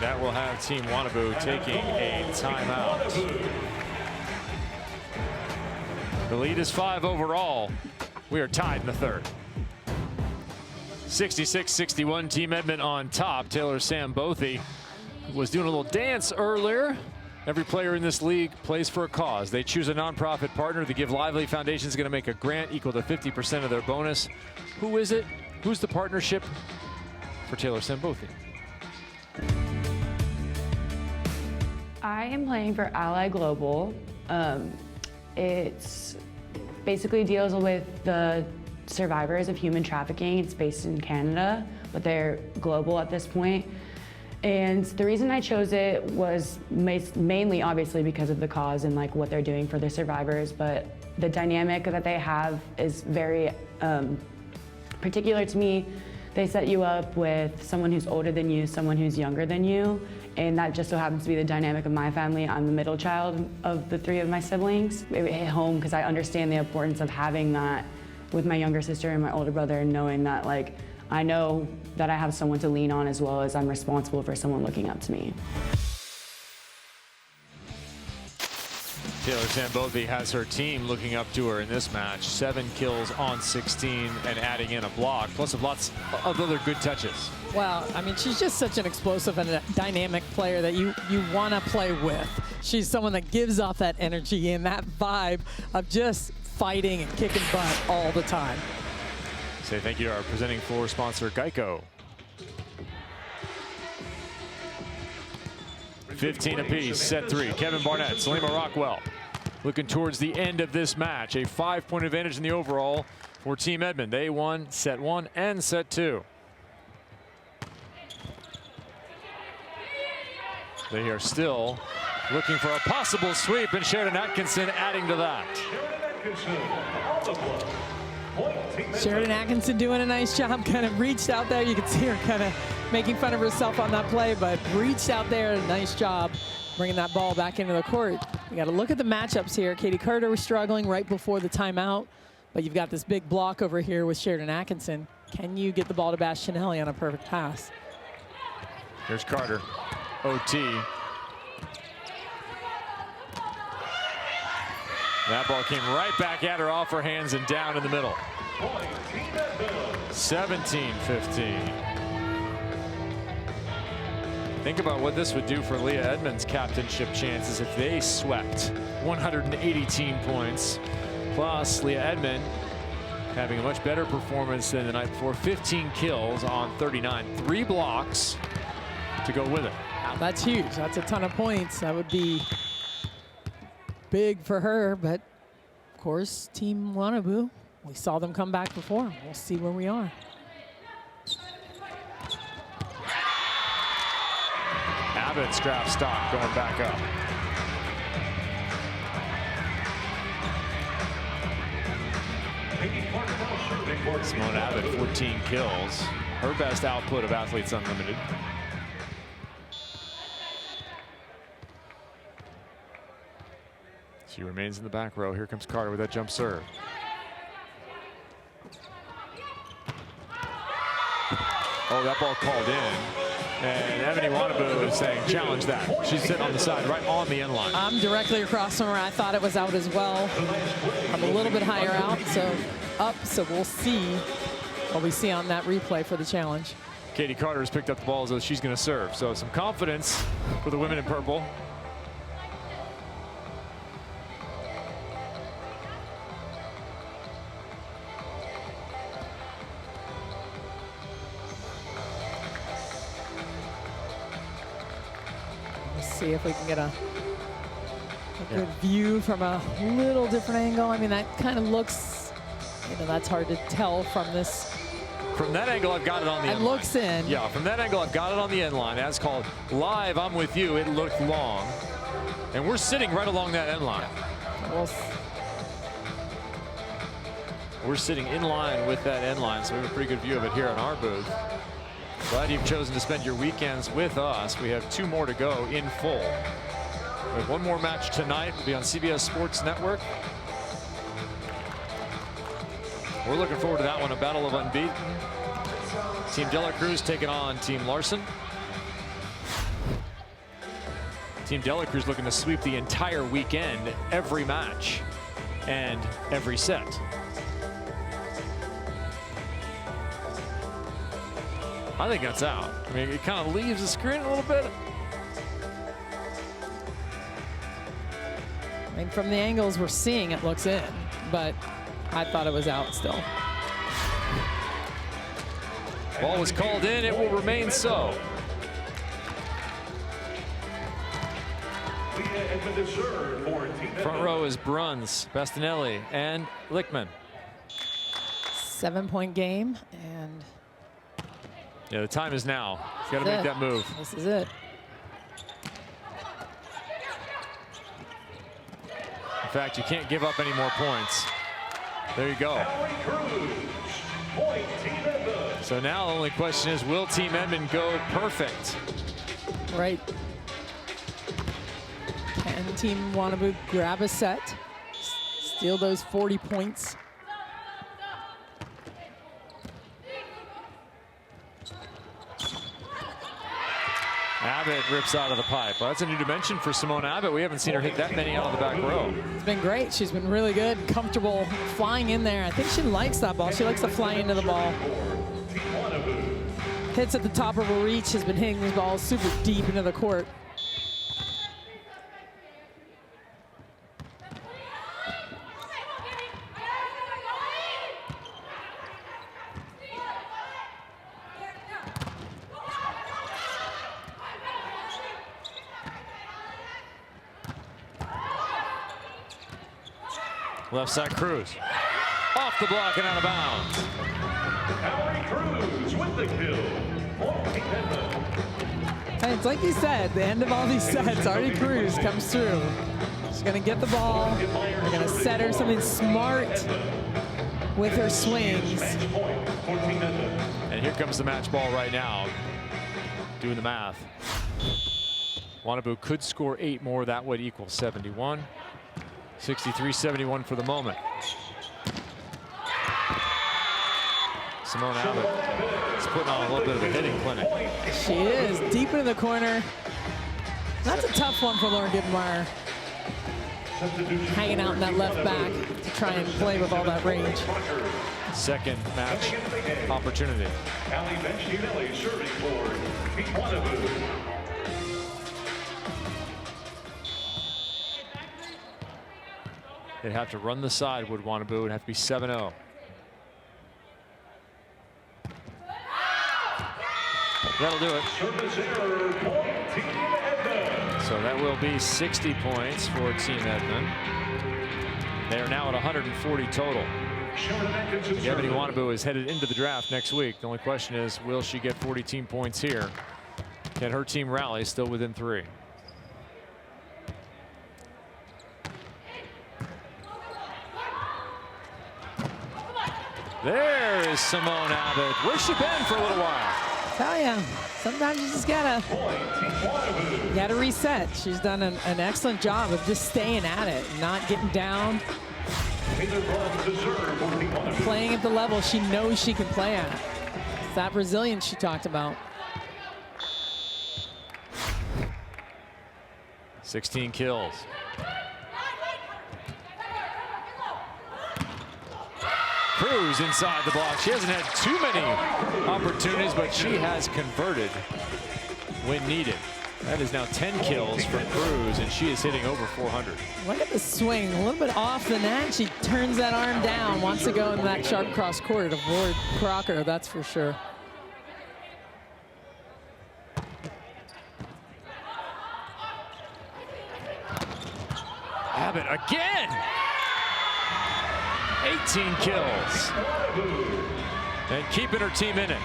That will have Team Wannabu taking a timeout. The lead is 5 overall. We are tied in the third. 66-61, Team Edmond on top. Taylor Sambothy was doing a little dance earlier. Every player in this league plays for a cause. They choose a nonprofit partner. The Give Lively Foundation is going to make a grant equal to 50% of their bonus. Who is it? Who's the partnership for Taylor Sambothy? I am playing for Ally Global. It's basically deals with the survivors of human trafficking. It's based in Canada, but they're global at this point. And the reason I chose it was mainly obviously because of the cause and like what they're doing for the survivors, but the dynamic that they have is very particular to me. They set you up with someone who's older than you, someone who's younger than you, and that just so happens to be the dynamic of my family. I'm the middle child of the 3 of my siblings. It hit home because I understand the importance of having that with my younger sister and my older brother, and knowing that like I know that I have someone to lean on as well as I'm responsible for someone looking up to me. Taylor Sambothy has her team looking up to her in this match. 7 kills on 16 and adding in a block, plus of lots of other good touches. Well, I mean, she's just such an explosive and a dynamic player that you want to play with. She's someone that gives off that energy and that vibe of just fighting and kicking butt all the time. Say thank you to our presenting floor sponsor, Geico. 15 apiece, set 3. Kevin Barnett, Salima Rockwell looking towards the end of this match. A 5-point advantage in the overall for Team Edmond. They won set 1 and set 2. They are still looking for a possible sweep, and Sheridan Atkinson adding to that. Sheridan Atkinson doing a nice job, kind of reached out there. You can see her kind of making fun of herself on that play, but reached out there, nice job bringing that ball back into the court. You got to look at the matchups here. Katie Carter was struggling right before the timeout, but you've got this big block over here with Sheridan Atkinson. Can you get the ball to Bastianelli on a perfect pass? Here's Carter, OT. That ball came right back at her, off her hands and down in the middle. 17-15. Think about what this would do for Leah Edmonds' captainship chances if they swept 118 points. Plus, Leah Edmond having a much better performance than the night before. 15 kills on 39. 3 blocks to go with it. Wow, that's huge. That's a ton of points. That would be big for her, but of course, Team Wannabu, we saw them come back before. We'll see where we are. Abbott scrap stop going back up. Simone Abbott, 14 kills. Her best output of Athletes Unlimited. She remains in the back row. Here comes Carter with that jump serve. Oh, that ball called in. And Ebony Wannabu is saying, challenge that. She's sitting on the side, right on the end line. I'm directly across from her. I thought it was out as well. I'm a little bit higher out, so up. So we'll see what we see on that replay for the challenge. Katie Carter has picked up the ball as though she's going to serve. So some confidence for the women in purple. See if we can get a good view from a little different angle. I mean, that kind of looks, you know, that's hard to tell from this. From that angle, I've got it on the end line. It looks in. Yeah, from that angle, I've got it on the end line. As called live, I'm with you. It looked long. And we're sitting right along that end line. We're sitting in line with that end line, so we have a pretty good view of it here in our booth. Glad you've chosen to spend your weekends with us. We have 2 more to go in full. We have 1 more match tonight. We'll be on CBS Sports Network. We're looking forward to that one, a battle of unbeaten. Team De La Cruz taking on Team Larson. Team De La Cruz looking to sweep the entire weekend, every match and every set. I think that's out. I mean, it kind of leaves the screen a little bit. I mean, from the angles we're seeing, it looks in, but I thought it was out still. Ball was called in. It will remain so. Front row is Bruns, Bastinelli, and Lichtman. 7-point game, and yeah, the time is now. He's got to make that move. This is it. In fact, you can't give up any more points. There you go. So now the only question is, will Team Edmond go perfect? Right. Can Team Wannabe grab a set, steal those 40 points? Abbott rips out of the pipe. Well, that's a new dimension for Simone Abbott. We haven't seen her hit that many out of the back row. It's been great. She's been really good, comfortable flying in there. I think she likes that ball. She likes to fly into the ball. Hits at the top of her reach, has been hitting these balls super deep into the court. Left side Cruz. Off the block and out of bounds. Cruz with the kill. And it's like you said, the end of all these sets, Artie Cruz comes through. She's going to get the ball. They're going to set her something smart with her swings. And here comes the match ball right now. Doing the math. Wannabe could score 8 more. That would equal 71. 63-71 for the moment. Simone Abbott is putting on a little bit of a hitting clinic. She is deep into the corner. That's a tough one for Lauren Gittenmeyer. Hanging out in that left back to try and play with all that range. Second match opportunity. Serving for Team Wannabe. They'd have to run the side, would Wannabe. It would have to be 7-0. That'll do it. So that will be 60 points for Team Edmond. They are now at 140 total. Ebony Wannabe is headed into the draft next week. The only question is, will she get 40 team points here? Can her team rally still within 3? There is Simone Abbott. Where's she been for a little while? Tell ya, sometimes you just gotta reset. She's done an excellent job of just staying at it, not getting down, playing at the level she knows she can play at. It's that resilience she talked about. 16 kills. Cruz inside the block. She hasn't had too many opportunities, but she has converted when needed. That is now 10 kills for Cruz, and she is hitting over 400. Look at the swing, a little bit off the net. She turns that arm down, wants to go into that sharp cross court, avoid Crocker, that's for sure. Abbott again. 18 kills. And keeping her team in it.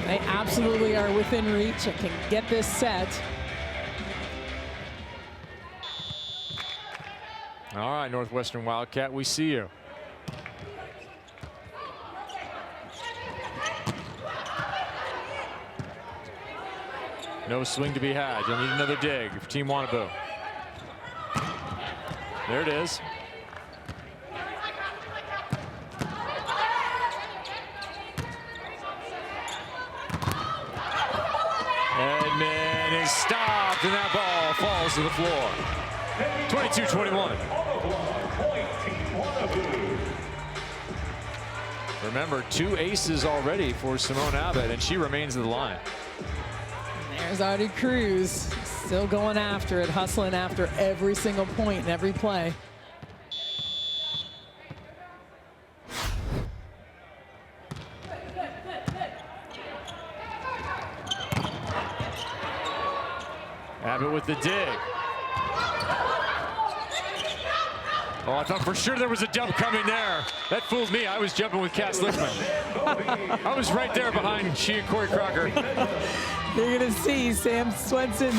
They absolutely are within reach and can get this set. All right, Northwestern Wildcat, we see you. No swing to be had. You'll need another dig for Team Wanaboo. There it is. Edmond is stopped, and that ball falls to the floor. 22-21. Remember, 2 aces already for Simone Abbott, and she remains in the line. There's Artie Cruz, still going after it, hustling after every single point in every play. Abbott with the dig. Oh, I thought for sure there was a dump coming there. That fooled me. I was jumping with Cassie Lichtman. I was right there behind she and Corey Crocker. You're going to see Sam Swenson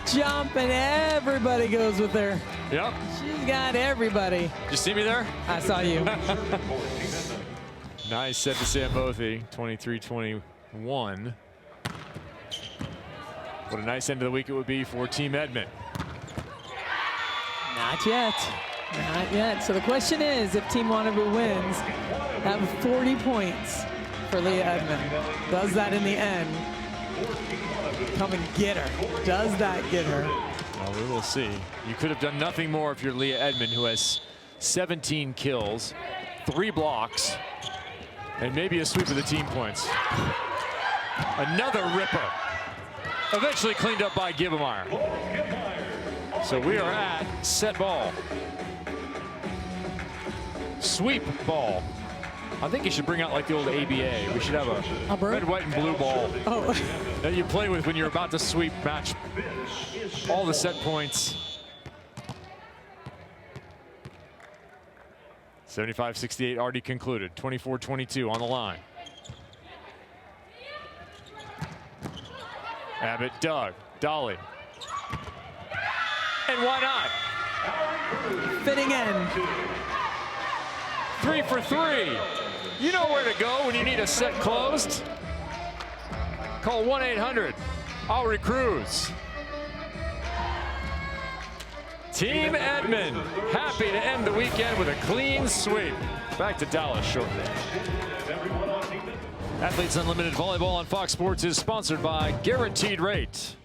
jump, and everybody goes with her. Yep. She's got everybody. Did you see me there? I saw you. Nice set to Sam Bothy, 23-21. What a nice end of the week it would be for Team Edmond. Not yet. Not yet. So the question is, if Team Wanaboo wins, have 40 points for Leah Edmond. Does that in the end come and get her? Does that get her? Well, we will see. You could have done nothing more if you're Leah Edmond, who has 17 kills, 3 blocks, and maybe a sweep of the team points. Another ripper. Eventually cleaned up by Gibbemeyer. So we are at set ball. Sweep ball. I think you should bring out like the old ABA. We should have a red, white, and blue ball that you play with when you're about to sweep match all the set points. 75-68 already concluded. 24-22 on the line. Abbott, Doug, Dolly. And why not? Fitting end. 3 for 3. You know where to go when you need a set closed. Call 1-800-AURI Cruz. Team Edmond happy to end the weekend with a clean sweep. Back to Dallas shortly. Athletes Unlimited Volleyball on Fox Sports is sponsored by Guaranteed Rate.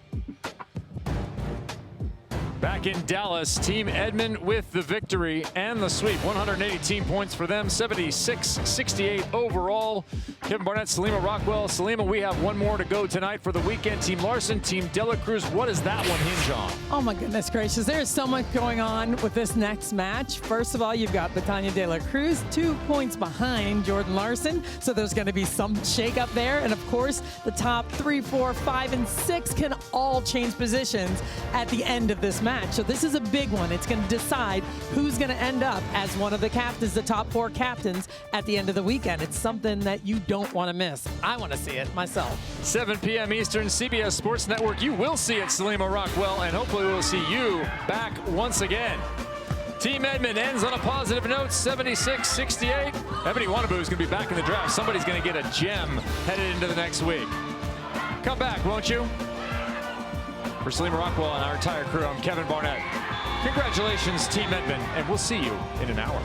Back in Dallas, Team Edmond with the victory and the sweep. 118 points for them, 76-68 overall. Kevin Barnett, Salima Rockwell. Salima, we have one more to go tonight for the weekend. Team Larson, Team Dela Cruz. What does that one hinge on? Oh my goodness gracious, there's so much going on with this next match. First of all, you've got Betania De La Cruz, 2 points behind Jordan Larson. So there's going to be some shakeup there. And of course, the top 3, 4, 5, and 6 can all change positions at the end of this match. So this is a big one. It's going to decide who's going to end up as one of the captains, the top 4 captains at the end of the weekend. It's something that you don't want to miss. I want to see it myself. 7 p.m. Eastern, CBS Sports Network. You will see it, Salima Rockwell, and hopefully we'll see you back once again. Team Edmond ends on a positive note, 76-68. Ebony Wanaboo is going to be back in the draft. Somebody's going to get a gem headed into the next week. Come back, won't you? For Salima Rockwell and our entire crew, I'm Kevin Barnett. Congratulations, Team Edmond, and we'll see you in an hour.